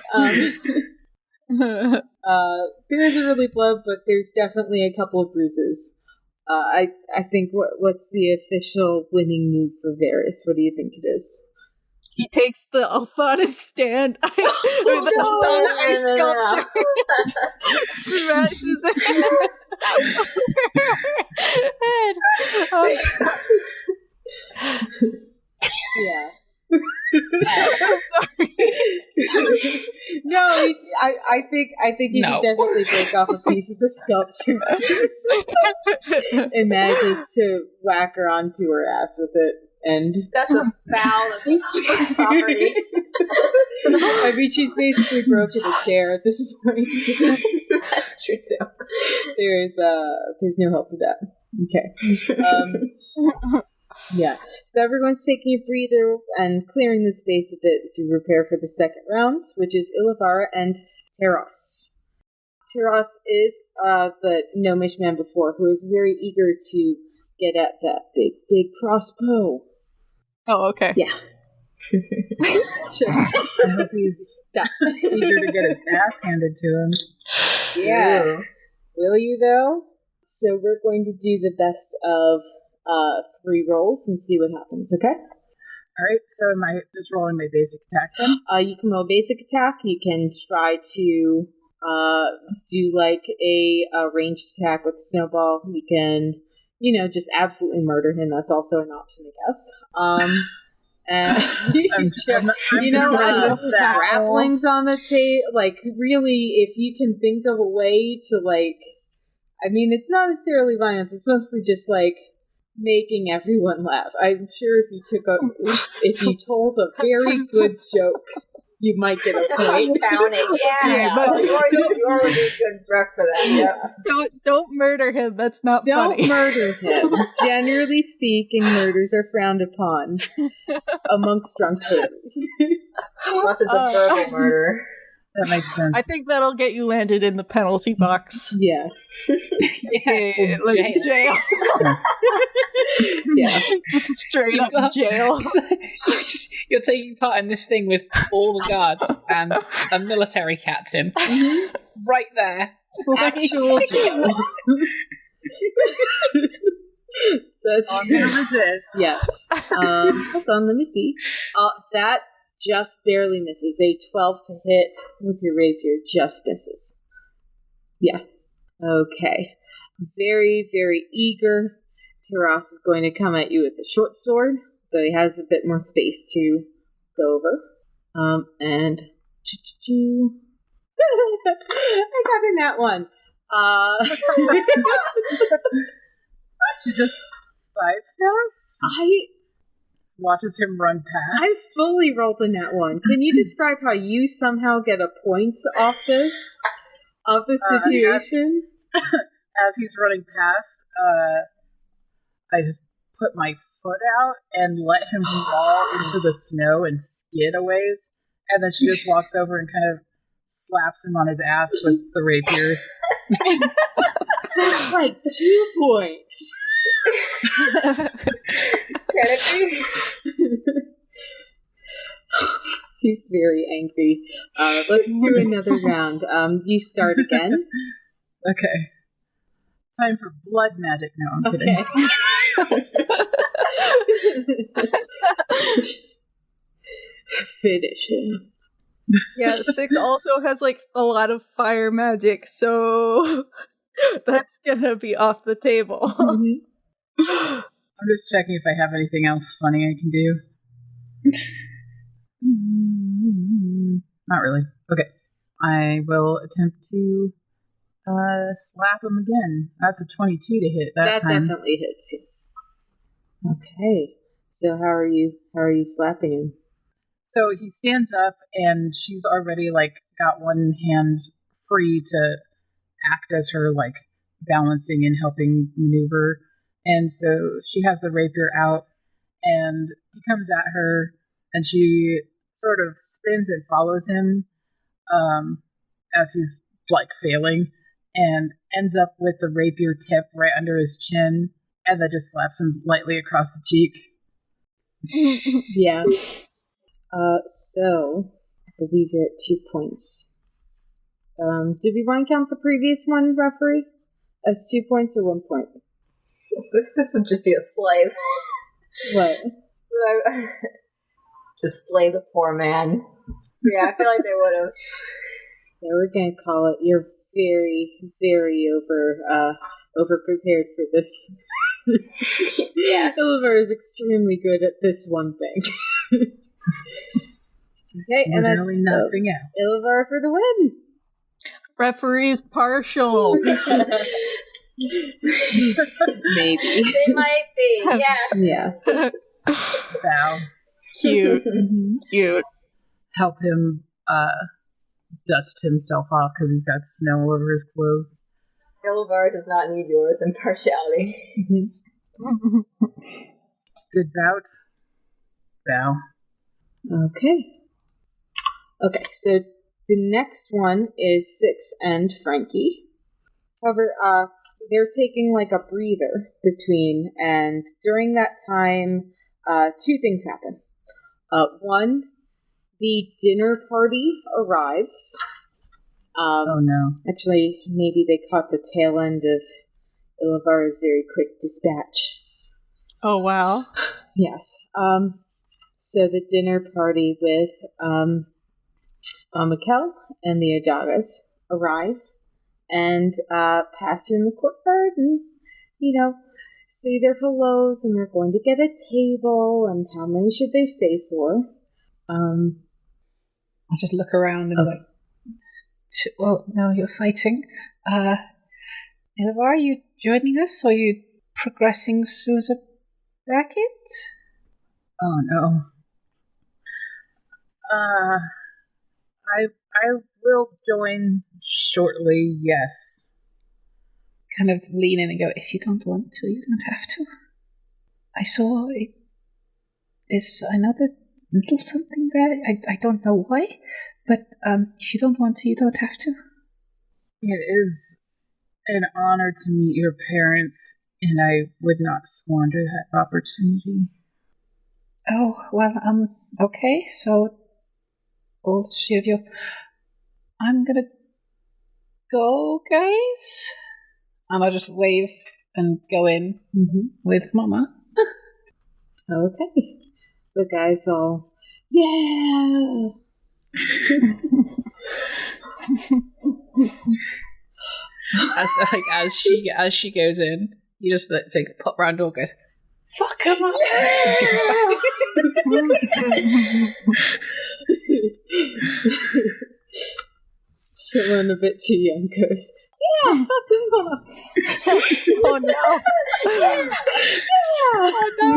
There isn't really blood, but there's definitely a couple of bruises. I think what's the official winning move for Varys? What do you think it is? He takes the Althana stand, Althana ice sculpture, just smashes it over her head. Yeah. I'm sorry. No, I think he can definitely break off a piece of the sculpture and manages to whack her onto her ass with it. And that's a foul of property. I mean, she's basically broken a chair at this point. So that's true too. There's no help for that. Okay. Yeah. So everyone's taking a breather and clearing the space a bit to prepare for the second round, which is Ilivara and Teros. Teros is the gnomish man before, who is very eager to get at that big crossbow. Oh, okay. Yeah. Sure. I hope he's eager to get his ass handed to him. Yeah. Ew. Will you, though? So we're going to do the best of 3 rolls and see what happens, okay? Alright, so am I just rolling my basic attack then? You can roll basic attack. You can try to do like a ranged attack with snowball. You can, just absolutely murder him. That's also an option, I guess. And grappling's on the table. Like, really, if you can think of a way to, like, I mean, it's not necessarily violence. It's mostly just like making everyone laugh. I'm sure if you told a very good joke, you might get a point. Count it. Yeah. but Yore would be a good rep for that. Yeah. don't murder him. That's not Don't funny. murder him. Generally speaking, murders are frowned upon amongst drunk fairies. Unless it's a verbal murder. That makes sense. I think that'll get you landed in the penalty box. Yeah. Okay, like jail. Yeah. Just straight up jail. You're taking part in this thing with all the guards and a military captain. Right there. Actual jail. That's I'm gonna resist. Yeah. Hold on, let me see. That just barely misses. A 12 to hit with your rapier just misses. Yeah. Okay. Very, very eager. Taras is going to come at you with a short sword, though he has a bit more space to go over. And I got in that one. She just sidesteps. Watches him run past. I fully rolled in that one. Can you describe how you somehow get a point off this situation? As he's running past, I just put my foot out and let him fall into the snow and skid a ways, and then she just walks over and kind of slaps him on his ass with the rapier. That's like 2 points. He's very angry. Let's do another round. You start again. Okay. Time for blood magic. No, I'm kidding. Finish him. Yeah, 6 also has like a lot of fire magic, so that's gonna be off the table. Mm-hmm. I'm just checking if I have anything else funny I can do. Not really. Okay. I will attempt to slap him again. That's a 22 to hit that time. That definitely hits, yes. Okay. So how are you slapping him? So he stands up and she's already like got one hand free to act as her like balancing and helping maneuver. And so she has the rapier out and he comes at her and she sort of spins and follows him as he's like failing and ends up with the rapier tip right under his chin and then just slaps him lightly across the cheek. Yeah. So I believe you're at 2 points. Did we want to count the previous one, referee? As 2 points or 1 point? This would just be a slave. What? Just slay the poor man. Yeah, I feel like they would have. Yeah, we're gonna call it. You're very, very over prepared for this. Yeah. Oliver is extremely good at this one thing. Okay, and then nothing else. Ilvar for the win. Referee's partial. Maybe. They might be, yeah. Yeah. Bow. Cute. Cute. Help him dust himself off because he's got snow all over his clothes. Ilvar does not need yours impartiality. Good bout. Bow. Okay, so the next one is Six and Frankie. However, they're taking like a breather between, and during that time, 2 things happen. One, the dinner party arrives. Oh no. Actually, maybe they caught the tail end of Ilvar's very quick dispatch. Oh, wow. Yes. So the dinner party with Mikel and the Adagas arrive and pass you in the courtyard and, say their hellos, and they're going to get a table, and how many should they say for? I just look around and like, well, no, you're fighting. Ilvar, are you joining us, or are you progressing through the bracket? Oh no. I will join shortly, yes. Kind of lean in and go, if you don't want to, you don't have to. I saw it. There's another little something there. I don't know why, but if you don't want to, you don't have to. It is an honor to meet your parents, and I would not squander that opportunity. Oh, well, okay, so all three of you. I'm gonna go, guys. And I'll just wave and go in with Mama. Okay. The guys all, yeah! as she goes in, you just pop round door, goes, fuck him up. Someone a bit too young goes, yeah, fuck him up. Oh no! Yeah. Oh no!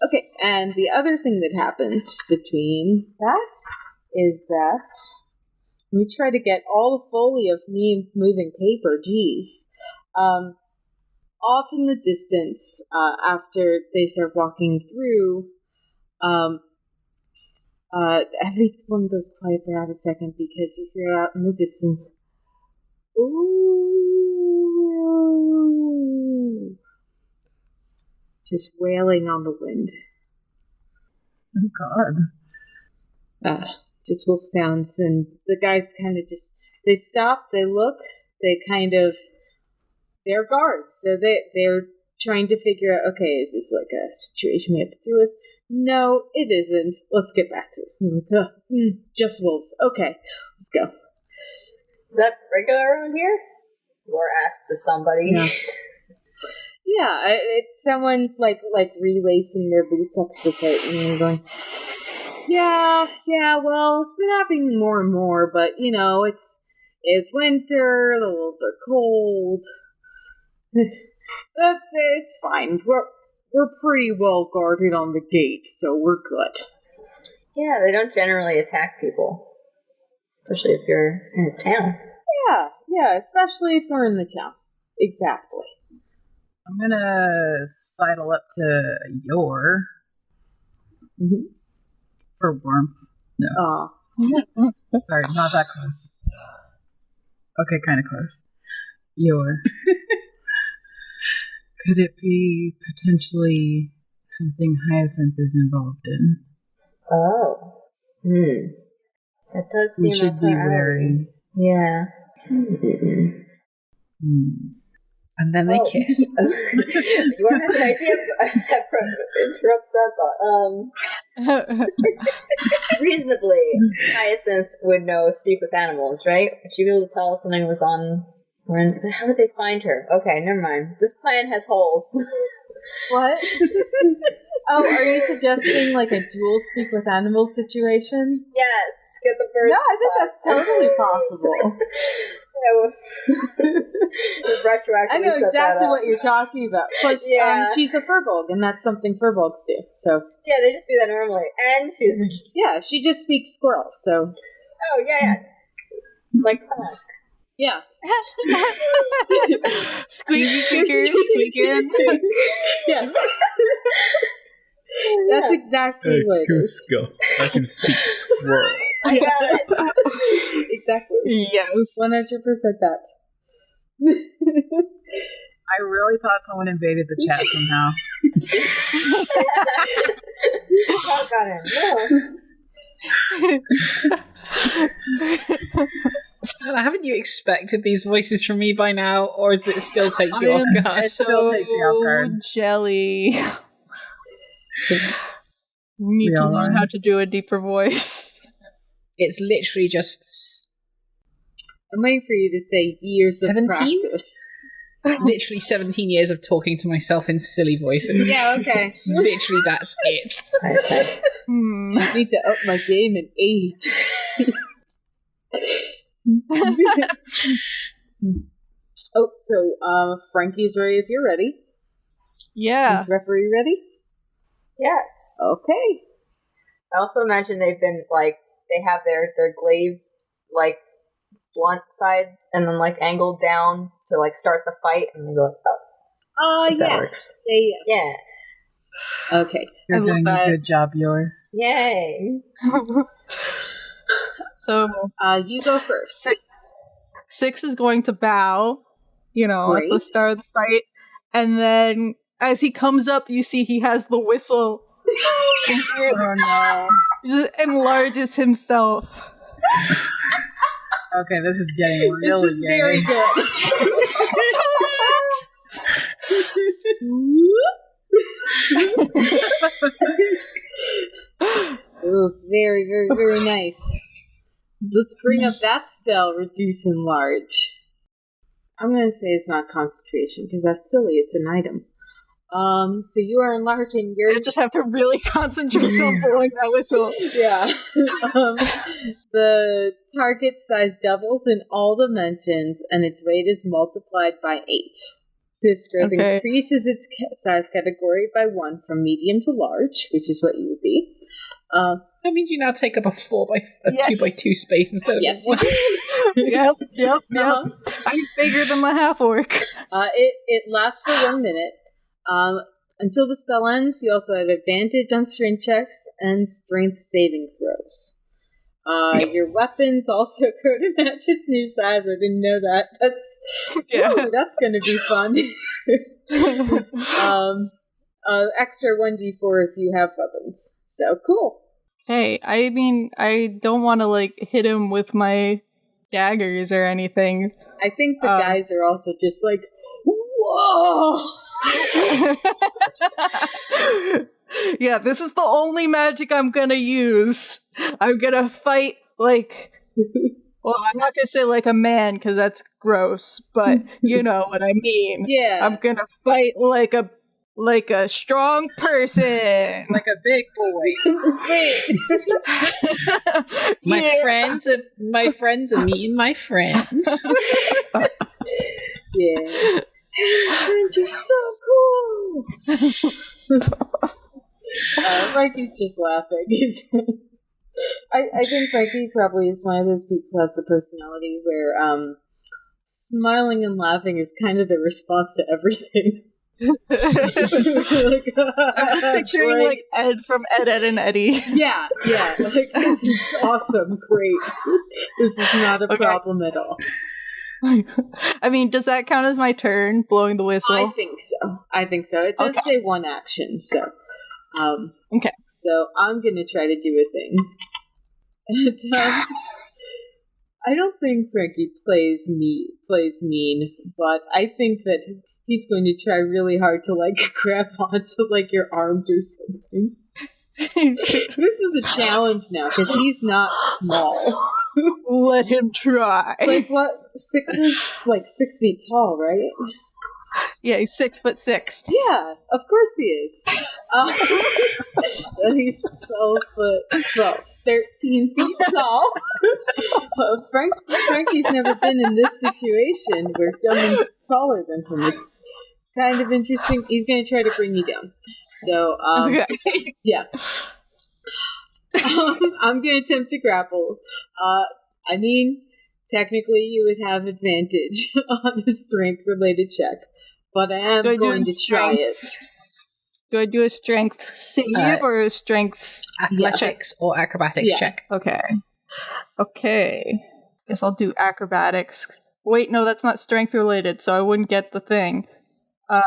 Okay, and the other thing that happens between that is that let me try to get all the foley of me moving paper. Geez. Off in the distance, after they start walking through, everyone goes quiet for half a second because you hear out in the distance, ooh, just wailing on the wind. Oh, God. Just wolf sounds, and the guys kind of they stop, they look, they're guards, so they're trying to figure out, okay, is this like a situation we have to deal with? No, it isn't. Let's get back to this. Just wolves. Okay, let's go. Is that regular around here? Or asked to somebody? Yeah, it's someone like relacing their boots extra tight and then going, yeah, well, it's been happening more and more, but, it's winter, the wolves are cold. It's fine. We're pretty well guarded on the gates, so we're good. Yeah, they don't generally attack people. Especially if you're in a town. Yeah, especially if we're in the town. Exactly. I'm gonna sidle up to Yore. For warmth. No. Sorry, not that close. Okay, kind of close. Yore. Could it be potentially something Hyacinth is involved in? Oh. That does seem we should be wary. Yeah. And then they kiss. You want to have an idea? Interrupts that thought. Reasonably, Hyacinth would know speak with animals, right? She'd be able to tell if something was on. How would they find her? Okay, never mind. This plan has holes. What? Oh, are you suggesting like a dual speak with animals situation? Yes, get the bird. No, I think that's totally possible. I know exactly what you're talking about. Plus, she's a furbolg, and that's something furbolgs do. So yeah, they just do that normally. And she just speaks squirrel. So like honk. Yeah. Squeaker. Yeah. That's exactly what it is. Cusco. I can speak squirrel. Yes. Exactly. Yes. 100% that. I really thought someone invaded the chat somehow. Talk on him. No. Haven't you expected these voices from me by now, or does it still take you off guard? It still takes me off guard. Jelly. We need to learn how to do a deeper voice. It's literally just. I'm waiting for you to say years 17? of practice. Literally 17 years of talking to myself in silly voices. Yeah, okay. Literally, that's it. I need to up my game in age. Frankie's ready if you're ready. Yeah. Is referee ready? Yes. Okay. I also imagine they've been, they have their glaive like blunt side and then like angled down to like start the fight and then go up. Yeah. That works. Yeah. Okay. You're doing a good job, Yore. Yay. So you go first. Six is going to bow, at the start of the fight, and then as he comes up, you see he has the whistle. Oh no. Just enlarges himself. Okay, this is getting really This is gay. very good. Ooh, very, very, very nice. Let's bring up that spell, reduce and enlarge. I'm going to say it's not concentration, because that's silly. It's an item. So you are enlarging your... You just have to really concentrate on blowing that whistle. Yeah. The target size doubles in all dimensions, and its weight is multiplied by 8. This growth increases its size category by 1 from medium to large, which is what you would be. That means you now take up a 2x2 space instead of Yes. one. Yep. Uh-huh. I'm bigger than my half-orc. It lasts for 1 minute. Until the spell ends, you also have advantage on strength checks and strength saving throws. Your weapons also grow to match its new size. I didn't know that. That's going to be fun. Extra 1d4 if you have weapons. So cool. Hey, I mean, I don't want to hit him with my daggers or anything. I think the guys are also just like, whoa! Yeah, this is the only magic I'm gonna use. I'm gonna fight well, I'm not gonna say like a man because that's gross, but you know what I mean. Yeah. I'm gonna fight like a strong person. Like a big boy. Wait. My friends are meeting my friends. Yeah. Friends are so cool. Frankie's just laughing. I think Frankie probably is one of those people who has the personality where smiling and laughing is kind of the response to everything. I'm just picturing Ed from Ed, Ed, and Eddie. Yeah. This is awesome, great. This is not a problem at all. I mean, does that count as my turn, blowing the whistle? I think so. It does say one action, so. Okay. So I'm gonna try to do a thing. And, I don't think Frankie plays mean, but I think that he's going to try really hard to grab onto your arms or something. This is a challenge now because he's not small. Let him try. What? 6 is 6 feet tall, right? Yeah, he's 6'6". Yeah, of course he is. He's 13 feet tall. Frankie's never been in this situation where someone's taller than him. It's kind of interesting. He's going to try to bring you down. So, yeah. I'm going to attempt to grapple. I mean, technically you would have advantage on a strength-related check, but I am going to try it. Do I do a strength save or a strength athletics or acrobatics check? Okay. Guess I'll do acrobatics. Wait, no, that's not strength-related, so I wouldn't get the thing.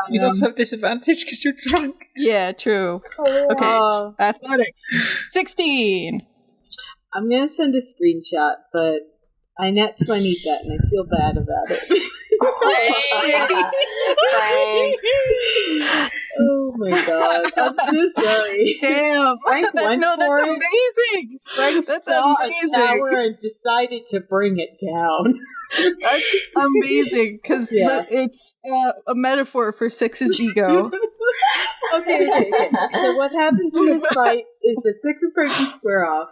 You also have disadvantage because you're drunk. Yeah, true. Okay, athletics. 16! I'm going to send a screenshot, but I net 20 that and I feel bad about it. Oh my god. I'm so sorry. Damn. Frank went that's for it. amazing. Frank saw a tower and decided to bring it down. That's amazing, because it's a metaphor for Six's ego. Okay. So what happens in this fight is that Six approaches square off.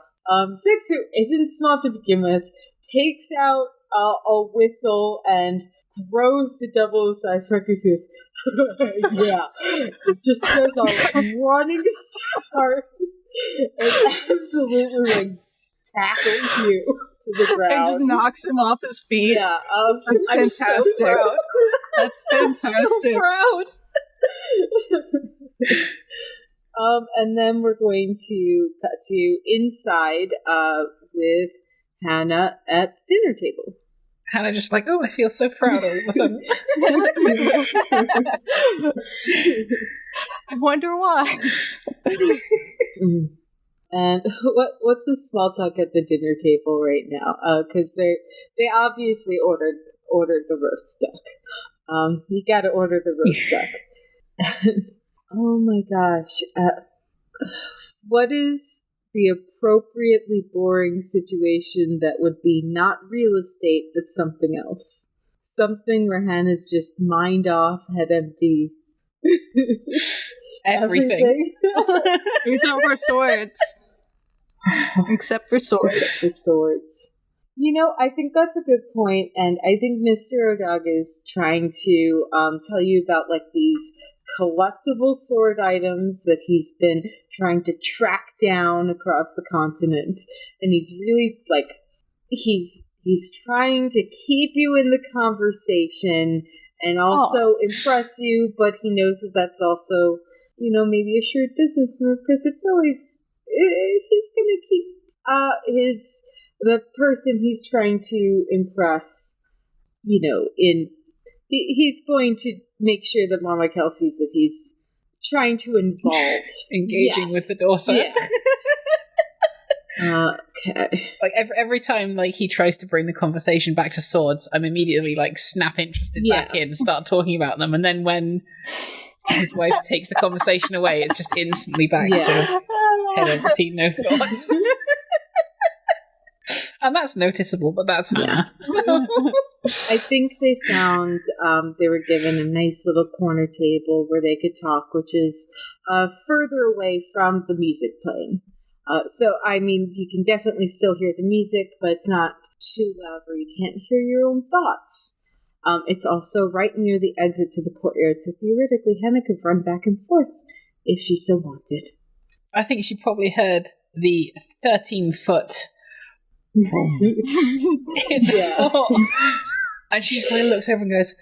Six, who isn't small to begin with, takes out a whistle and grows to double the size. Frankie says, yeah. It just does a running start and absolutely tackles you to the ground. And just knocks him off his feet. Yeah, That's I'm fantastic. so proud. That's I'm fantastic. so proud. And then we're going to cut to inside with Hannah at the dinner table. Hannah just like, oh, I feel so proud all of a sudden. I wonder why. And what's the small talk at the dinner table right now? Because they obviously ordered the roast duck. You got to order the roast duck. Oh my gosh! What is the appropriately boring situation that would be not real estate but something else? Something where Hannah's just mind off, head empty. Everything. Except for swords. Except for swords. You know, I think that's a good point, and I think Mr. O'Dog is trying to tell you about like these collectible sword items that he's been trying to track down across the continent, and he's really like he's trying to keep you in the conversation and also impress you, but he knows that that's also, you know, maybe a shrewd business move because it's always he's gonna keep the person he's trying to impress, you know, he's going to make sure that Mama Kel sees that he's trying to involve. Engaging with the daughter. Yeah. Okay. Like every time like he tries to bring the conversation back to swords, I'm immediately like snap interested back in and start talking about them, and then when his wife takes the conversation away, it's just instantly back to head over tea, no thoughts. And that's noticeable, but that's Hannah. Yeah. I think they found they were given a nice little corner table where they could talk, which is further away from the music playing. So, I mean, you can definitely still hear the music, but it's not too loud where you can't hear your own thoughts. It's also right near the exit to the courtyard, so theoretically Hannah could run back and forth if she so wanted. I think she probably heard the 13-foot and she just like looks over and goes,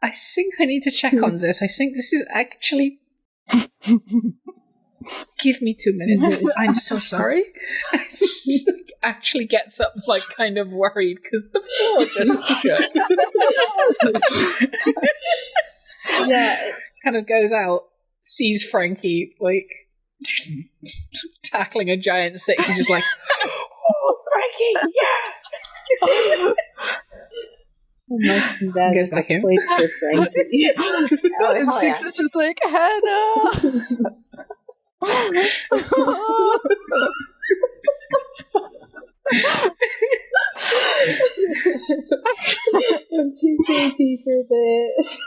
I think I need to check on this. I think this is actually... Give me 2 minutes. I'm so sorry. She actually gets up like kind of worried because the floor just shook. Yeah, kind of goes out, sees Frankie like tackling a giant six. He's just like, oh, Frankie, yeah. That goes is back a in. place for Frankie. And Six is just like, Hannah! I'm too dainty for this.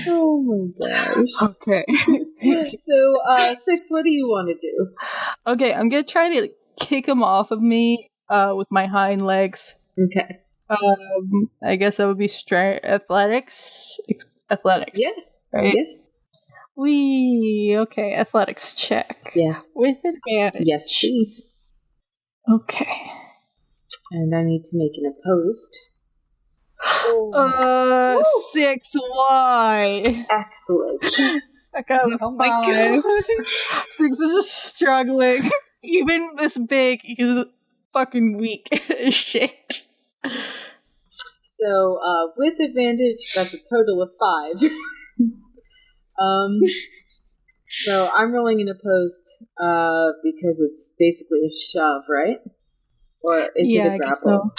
Oh my gosh. Okay. So, Six, what do you want to do? Okay, I'm gonna try to kick him off of me with my hind legs. Okay. I guess that would be athletics. Athletics. Yeah. Right? Yeah. Okay, athletics check. Yeah. With advantage. Yes, please. Okay. And I need to make an opposed. 6 Y. Excellent. I got a 5. my God. 6 is just struggling. Even this big, he's fucking weak as shit. So, with advantage, that's a total of 5. So I'm rolling an opposed, because it's basically a shove, right? Or is it a grapple? I guess so.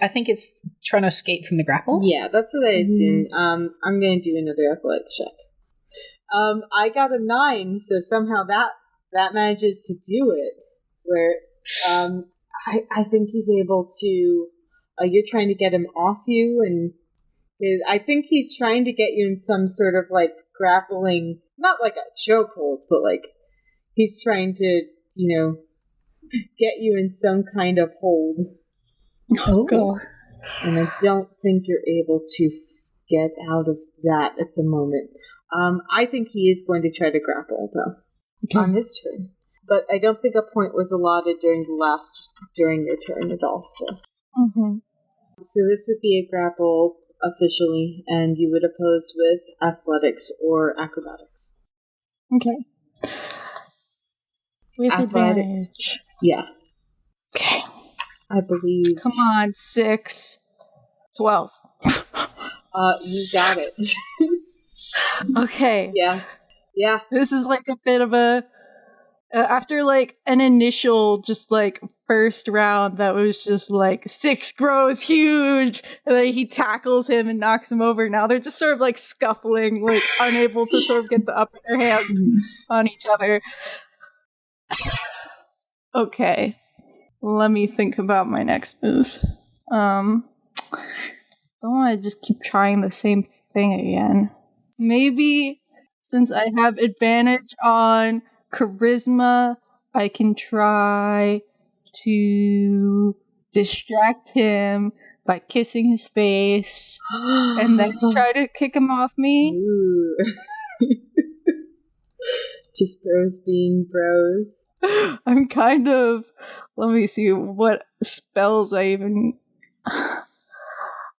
I think it's trying to escape from the grapple. Yeah, that's what I assumed. I'm going to do another athletics check. I got a 9, so somehow that manages to do it. Where I think he's able to. You're trying to get him off you, and I think he's trying to get you in some sort of like grappling, not like a chokehold, but like he's trying to, you know, get you in some kind of hold. Oh god. And I don't think you're able to get out of that at the moment. I think he is going to try to grapple, though, on his turn. but I don't think a point was allotted during your turn at all. So this would be a grapple officially, and you would oppose with athletics or acrobatics. Okay. With Athletics. advantage. Yeah, Okay. I believe. Come on, 6. 12. You got it. Okay. Yeah. This is like a bit of a... after like an initial just like first round that was just like 6 grows huge, and then he tackles him and knocks him over. Now they're just sort of like scuffling, like unable to sort of get the upper hand on each other. Okay, let me think about my next move. Don't want to just keep trying the same thing again. Maybe since I have advantage on charisma, I can try to distract him by kissing his face and then try to kick him off me. Ooh. Just bros being bros. I'm kind of... Let me see what spells I even...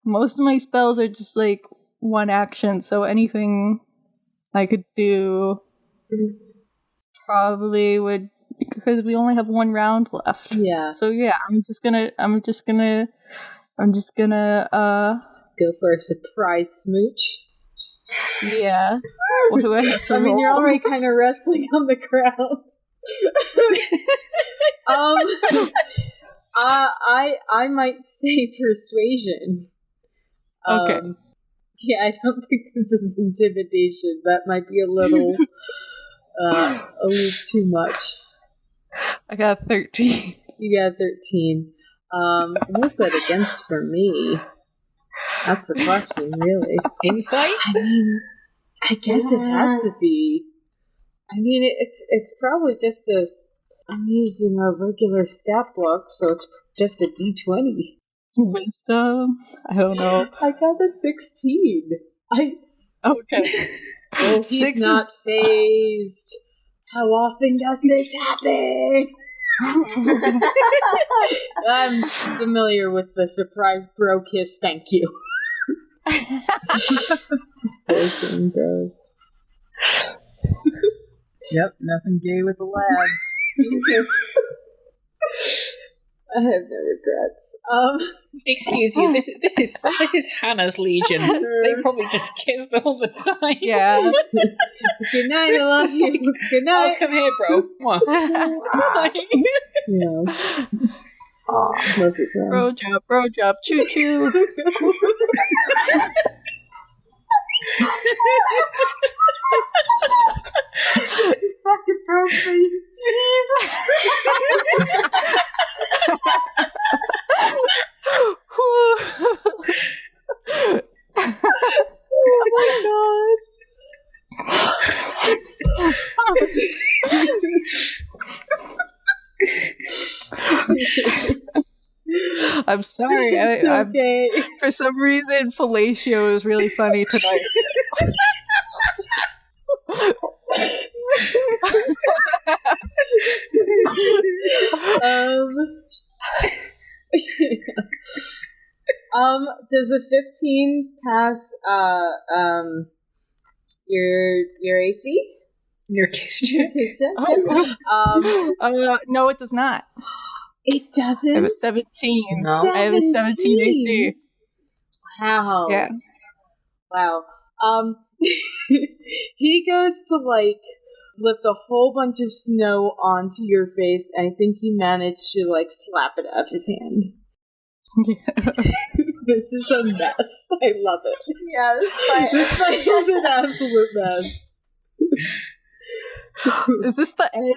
Most of my spells are just like one action, so anything I could do probably would, because we only have one round left. Yeah. So yeah, I'm just gonna Go for a surprise smooch. yeah. What do I have to I mean, roll? you're already kind of wrestling on the ground. I might say persuasion. Okay. Yeah, I don't think this is intimidation. That might be a little too much. I got 13. You got 13. What's that against for me? That's the question, really. Insight? I mean, I guess it has to be. I mean, it's probably just I'm using a regular stat block, so it's just a d20. Wisdom? I don't know. I got a 16. Okay. Oh, he's 6 not is... phased. How often does this happen? I'm familiar with the surprise bro kiss, thank you. These boys getting bros. Yep, nothing gay with the lads. I have no regrets. Excuse you, this is Hannah's Legion. They probably just kissed all the time. Yeah. Good night, I love you. Good Oh, night. come here, bro. Mwah. No. Love you, Bro job, choo choo. Fucking broke me. Jesus. Oh my god. I'm sorry. I'm okay. for some reason, fellatio is really funny tonight. Does a 15 pass your AC? Your kiss check? No, it does not. It doesn't. I have a 17. No. I have a 17 AC. Wow. Yeah. Wow. He goes to like lift a whole bunch of snow onto your face, and I think he managed to like slap it out of his hand. This is a mess. I love it. Yeah, this fight. This fight is an absolute mess. Is this the end?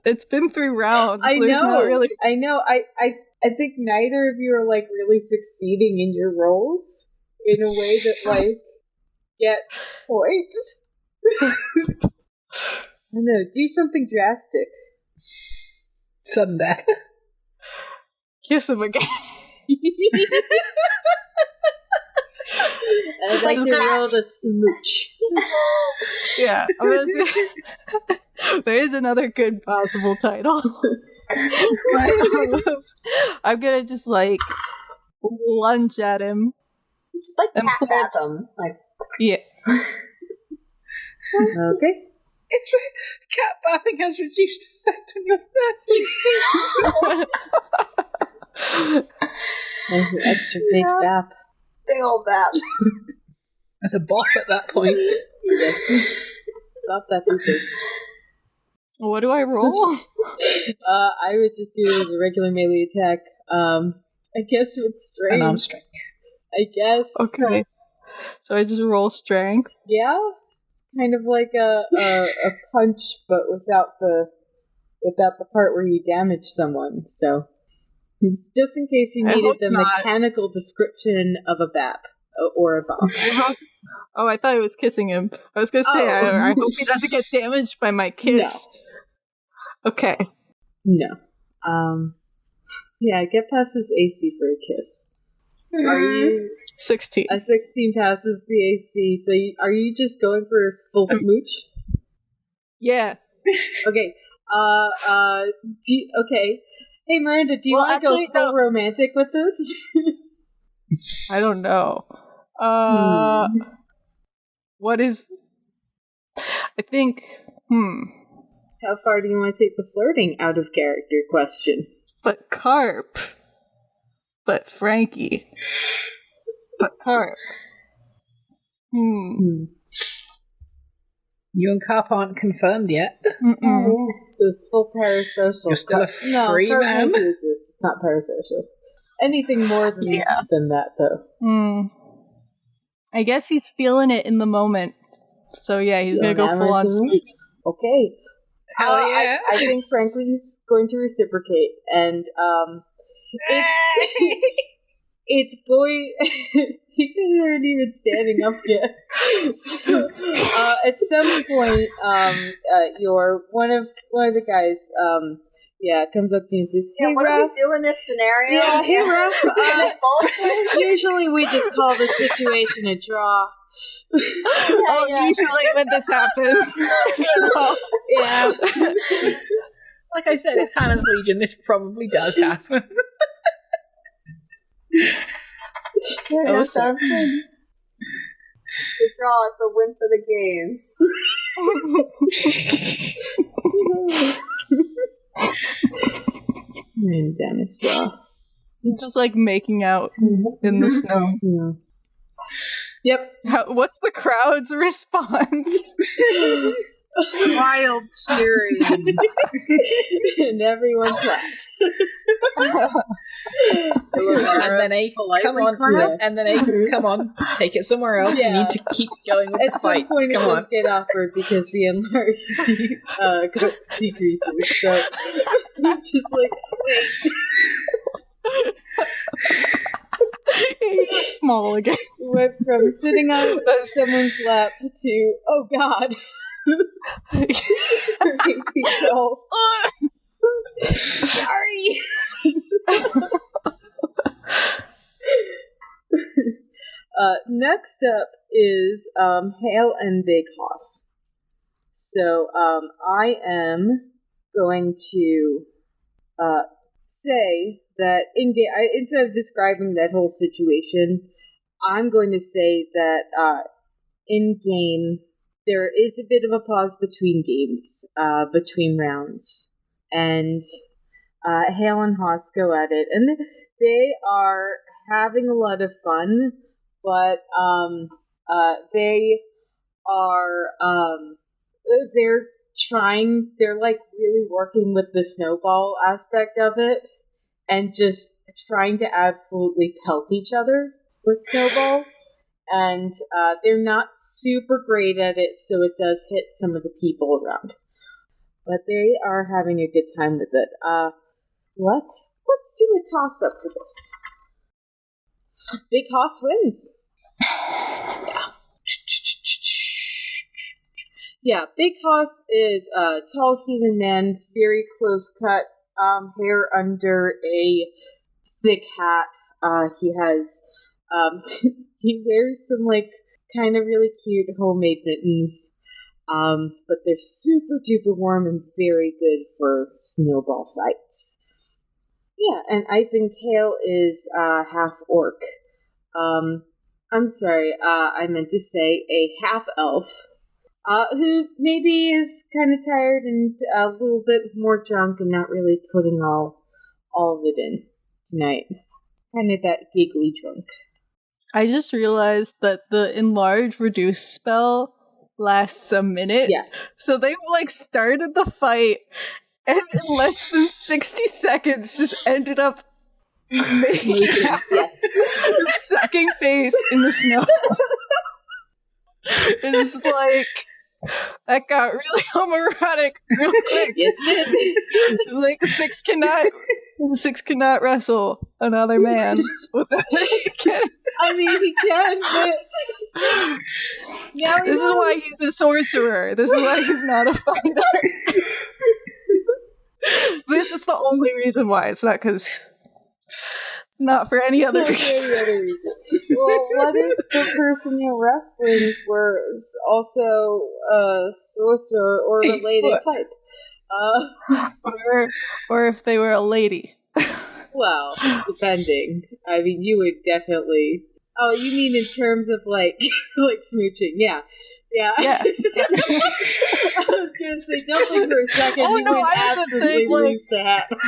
It's been 3 rounds. I There's know. not really... I know. I think neither of you are like really succeeding in your roles in a way that like gets points. I don't know. Do something drastic. Sudden death. Kiss him again. I'd like to roll the smooch. Yeah. I'm gonna say... There is another good possible title. I'm gonna just like lunge at him. Just like And cat plant- him. Like, Yeah. Okay. It's cat bapping has reduced effect on your fat. There's an extra big bap. big old bat. That's a bop at that point. Stop that feature. What do I roll? I would just do it as a regular melee attack. I guess with strength. An arm strength. I guess. Okay. So I just roll strength. Yeah. It's kind of like a punch, but without the part where you damage someone. So just in case you I needed hope the not. mechanical description of a bap or a bop. Oh, I thought I was kissing him. I was gonna say, I hope he doesn't get damaged by my kiss. Okay. No. Yeah, get past his AC for a kiss. Are you 16. a 16 passes the AC? So are you just going for a full smooch? Yeah. Okay. Okay. Hey Miranda, do you Well, want to go actually, full no. romantic with this? I don't know. What is... I think... How far do you want to take the flirting out of character question? But Carp. But Frankie. But Carp. You and Carp aren't confirmed yet. This full parasocial. You're still a free Carp man. knows it's not parasocial. Anything more than that, though. I guess he's feeling it in the moment. So yeah, he's gonna go full on smooch. Okay. Hell yeah. I think Franklin's going to reciprocate, and it's going. He isn't even standing up yet. So, at some point, Yore, one of the guys, comes up to you and says, "Hey, what do Raph." we do in this scenario? Yeah, hey, Raph. Bullshit. Usually we just call the situation a draw. Usually when this happens. Yeah. Like I said, it's Hannah's Legion. This probably does happen. Yeah, sounds good. The draw is a win for the gays. And down his jaw. Just like making out in the snow. Yeah. Yep. What's the crowd's response? Wild cheering. And everyone claps. And then A, come on, claps. and then A, come on, take it somewhere else. Yeah. We need to keep going with At the some fights. point, it Come does on. get awkward because the enlarged decreases. So just like He's small again. went from sitting on someone's lap to oh god. Sorry. Next up is Hale and Big Hoss. So I am going to say that instead of describing that whole situation, I'm going to say that in game there is a bit of a pause between games, between rounds, and Hale and Hoss go at it, and they are having a lot of fun, but they are they're like really working with the snowball aspect of it and just trying to absolutely pelt each other with snowballs. And they're not super great at it, so it does hit some of the people around. But they are having a good time with it. Let's do a toss-up for this. Big Hoss wins. Yeah, Big Hoss is a tall human man, very close cut, hair under a thick hat. He has, he wears some, like, kind of really cute homemade mittens, But they're super duper warm and very good for snowball fights. Yeah, and I think Hale is half orc. I'm sorry, I meant to say a half elf. Who maybe is kind of tired and a little bit more drunk and not really putting all of it in tonight. Kind of that giggly drunk. I just realized that the enlarge reduce spell lasts a minute. Yes. So they started the fight and in less than 60 seconds just ended up making out sucking face in the snow. It's that got really homoerotic real quick. Yes, it Six cannot wrestle another man without getting. I mean, he can, but this is why he's a sorcerer. This is why he's not a fighter. This is the only reason why. It's not because. Not for any other reason. Well, what if the person you're wrestling was also a sorcerer or related type? Or if they were a lady. Well, depending. I mean, you would definitely. Oh, you mean in terms of like smooching? Yeah. I was gonna say, don't think for a second. Oh you no, would I wasn't saying lose to happen.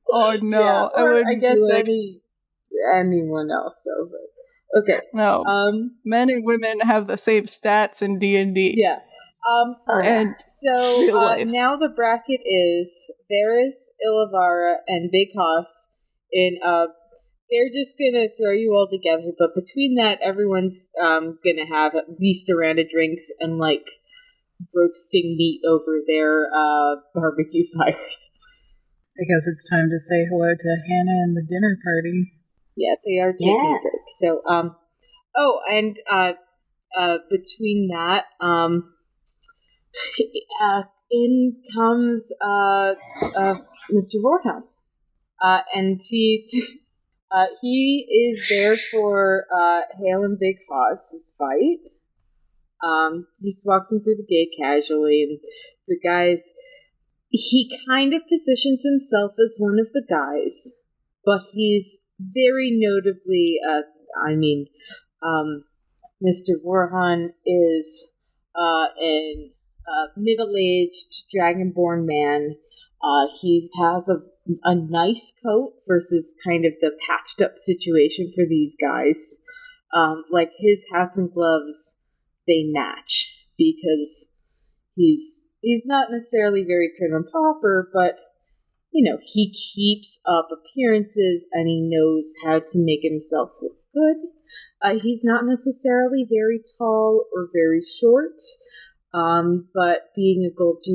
Oh no, yeah, I guess anyone else. So, but okay. No, men and women have the same stats in D&D. Yeah. And so now the bracket is Varys, Ilavara, and Big Hoss. And they're just gonna throw you all together, but between that, everyone's gonna have at least a round of drinks and roasting meat over their barbecue fires. I guess it's time to say hello to Hannah and the dinner party. Yeah, they are taking a break. So, between that, in comes Mr. Vorhan. And he is there for Hale and Big Hoss's fight. Just walks in through the gate casually, and the guys. He kind of positions himself as one of the guys, but he's very notably, Mr. Vorhan is a middle-aged dragonborn man. He has a nice coat versus kind of the patched-up situation for these guys. His hats and gloves, they match, because he's not necessarily very prim and proper, but, he keeps up appearances and he knows how to make himself look good. He's not necessarily very tall or very short, but being a gold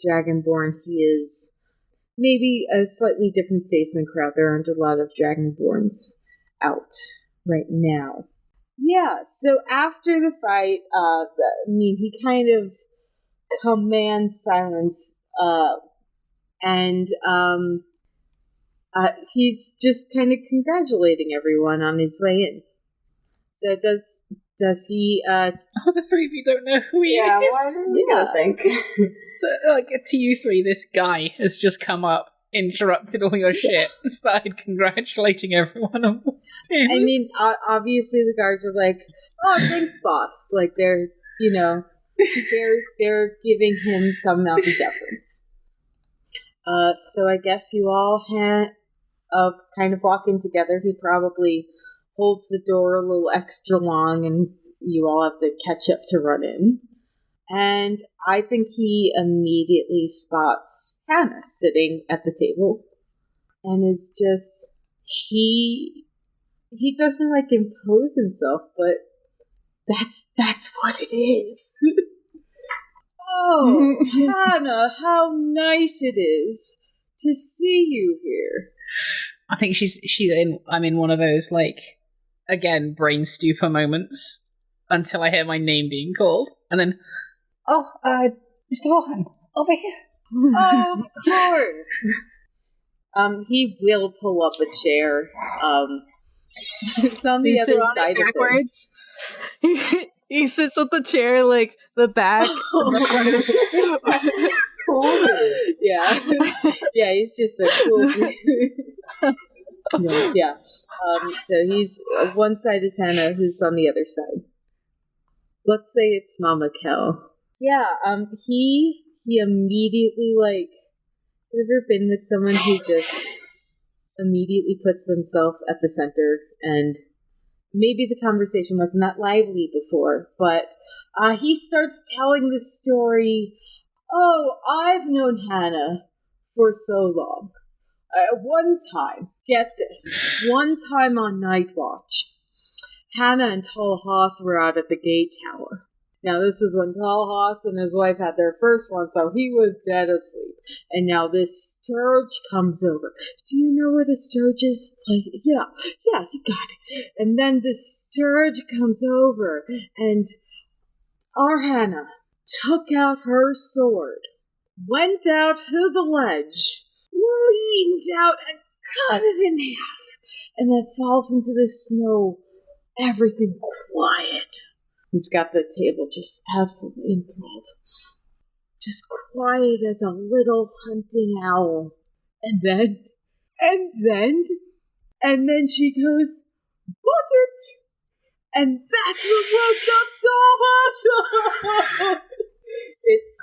dragonborn, he is maybe a slightly different face in the crowd. There aren't a lot of dragonborns out right now. Yeah, so after the fight, he kind of commands silence, and he's just kind of congratulating everyone on his way in. So does he? The three of you don't know who he is. Yeah, why do we gotta think? So, to you three, this guy has just come up, interrupted all your shit, and started congratulating everyone on what's in. I mean, obviously the guards are like, "Oh, thanks, boss!" They're they're giving him some amount of deference. So I guess you all kind of walk in together. He probably holds the door a little extra long, and you all have to catch up to run in. And I think he immediately spots Hannah sitting at the table, and is just he doesn't impose himself, but that's what it is. Oh, Hannah, how nice it is to see you here. I think she's in. I'm in one of those again brain stupor moments until I hear my name being called, and then Mr. Vorhan, over here. Oh, of course. He will pull up a chair. It's on the other side backwards. of him. He sits with the chair, like, the back. Cool. Yeah. Yeah, he's just a cool dude. Yeah. So he's one side is Hannah, who's on the other side. Let's say it's Mama Kel. Yeah, he immediately, like, have you ever been with someone who just immediately puts themselves at the center, and maybe the conversation wasn't that lively before, but he starts telling this story. Oh, I've known Hannah for so long. One time, get this, one time on Night Watch, Hannah and Tall Hoss were out at the gate tower. Now, this was when Tall Hoss and his wife had their first one, so he was dead asleep. And now this Sturge comes over. Do you know what a Sturge is? It's like, yeah, you got it. And then this Sturge comes over, and our Hannah took out her sword, went out to the ledge, leaned out, and cut it in half, and then falls into the snow. Everything quiet. He's got the table just absolutely enthralled. Just quiet as a little hunting owl. And then she goes, "Bucket!" And that's what woke up Tall Hoss. It's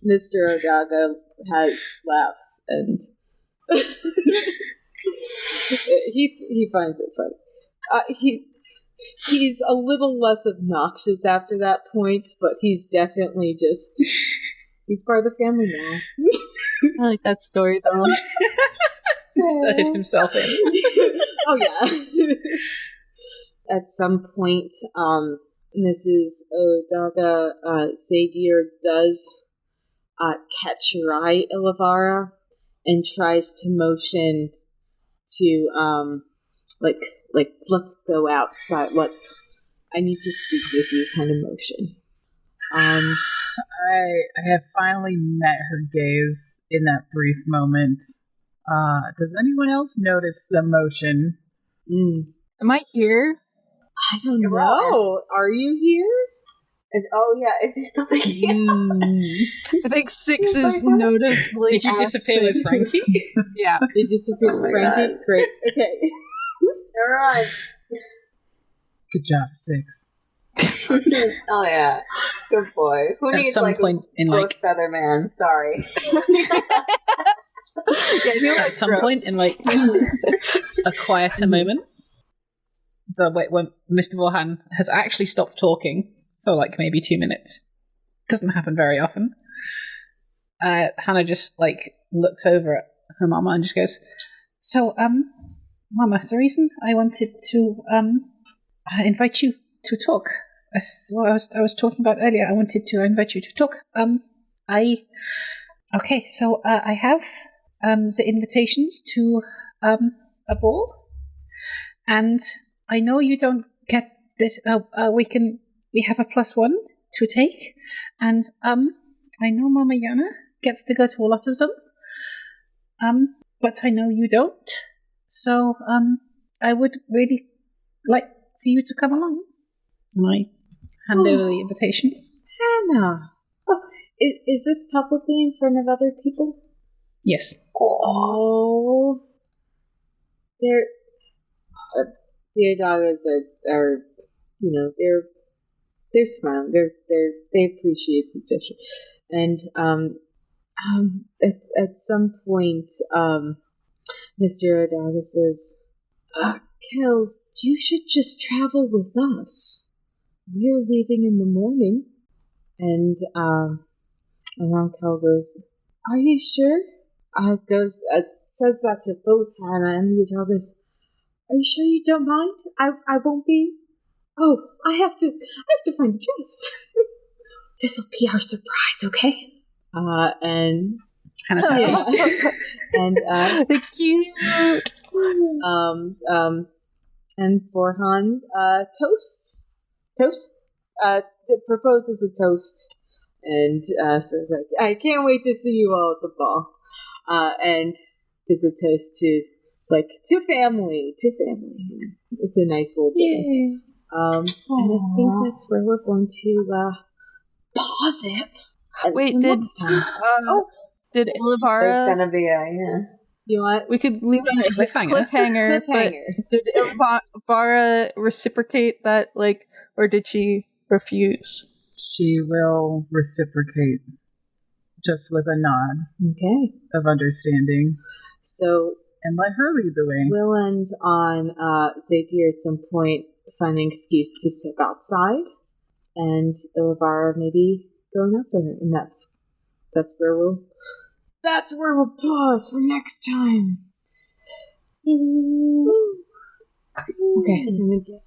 Mr. Ogaga has laughs, and he finds it funny. He's a little less obnoxious after that point, but he's definitely he's part of the family now. I like that story, though. Inserted himself in. Oh, yeah. At some point, Mrs. Odaga Zadir does catch your eye, Ilivara, and tries to motion to, like, let's go outside, I need to speak with you kind of motion. I have finally met her gaze in that brief moment. Does anyone else notice the motion? Am I here? I don't know. Are you here? Is he still making I think 6 is noticeably. Did you disappear with Frankie? Yeah. They disappeared with Frankie? God. Great. Okay. Alright. Good job, 6. Oh yeah. Good boy. Who At needs some point in gross feather man? Sorry. At some point in a quieter moment, when Mr. Vorhan has actually stopped talking for maybe 2 minutes. Doesn't happen very often. Hannah just looks over at her mama and just goes, "So, Mama, the reason I wanted to invite you to talk, as what I was talking about earlier, I wanted to invite you to talk. I have the invitations to a ball, and I know you don't get this. We have a +1 to take, and I know Mama Yana gets to go to a lot of them, but I know you don't. So I would really like for you to come along." And I hand over the invitation. Hannah. Oh, is this publicly in front of other people? Yes. Oh. The Adagas are they're smiling. They appreciate the gesture. And at some point, Mr. Adaga says, "Kel, you should just travel with us. We're leaving in the morning." And Mom Kel goes, "Are you sure?" Says that to both Hannah and the Adaga goes, "Are you sure you don't mind? I won't be. Oh, I have to find a dress. This'll be our surprise, okay?" And Hannah's happy. yeah. And Cute. And Vorhan proposes a toast, and says I can't wait to see you all at the ball. And is a toast to family. It's a nice little day. And I think that's where we're going to pause it. Wait, next time. did There's Ilivara... gonna be a, You know what? We could leave on a cliffhanger, but did Ilivara reciprocate that, like, or did she refuse? She will reciprocate, just with a nod of understanding. So, and let her lead the way. We'll end on Zadir at some point finding an excuse to step outside, and Ilivara maybe going after her, and that's where we'll pause for next time. Okay, I'm gonna get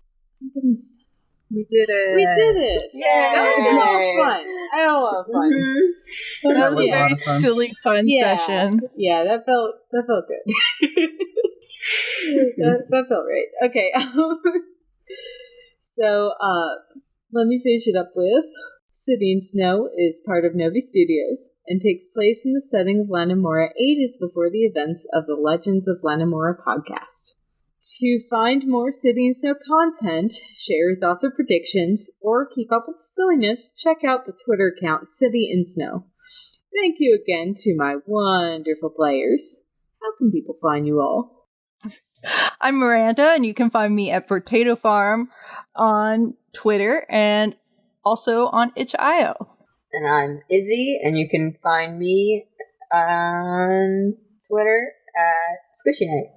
we did it. Yeah, that was a lot of fun. I had a lot of fun. Mm-hmm. That was a very silly, fun session. Yeah, that felt good. that felt right. Okay. So, let me finish it up with City and Snow is part of Novi Studios and takes place in the setting of Lanamora ages before the events of the Legends of Lanamora podcast. To find more City and Snow content, share your thoughts or predictions, or keep up with the silliness, check out the Twitter account City and Snow. Thank you again to my wonderful players. How can people find you all? I'm Miranda, and you can find me at Potato Farm on Twitter and also on itch.io. And I'm Izzy, and you can find me on Twitter at Squishy Night.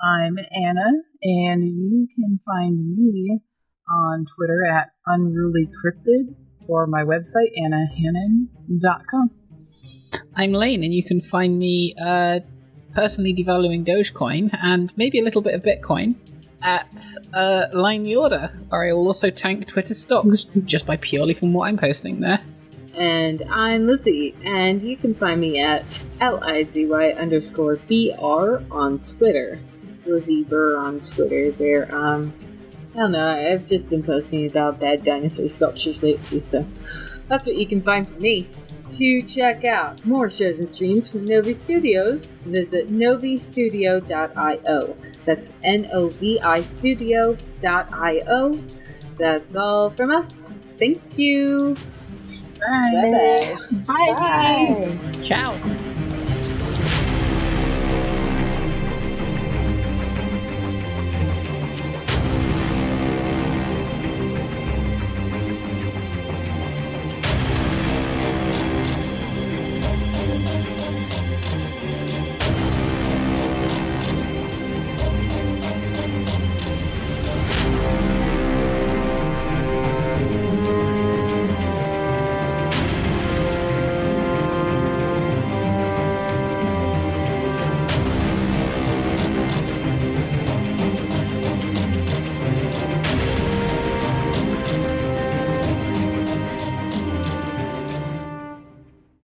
I'm Anna, and you can find me on Twitter at Unruly Cryptid or my website, annahannon.com. I'm Lane, and you can find me personally devaluing Dogecoin and maybe a little bit of Bitcoin at Line Yore, where I will also tank Twitter stocks just by purely from what I'm posting there. And I'm Lizzie, and you can find me at LIZY_BR on Twitter. Lizzie Burr on Twitter. There, I don't know, I've just been posting about bad dinosaur sculptures lately, so that's what you can find from me. To check out more shows and streams from Novi Studios, visit novistudio.io. That's NOVI Studio.io. That's all from us. Thank you. Bye. Bye. Bye. Ciao.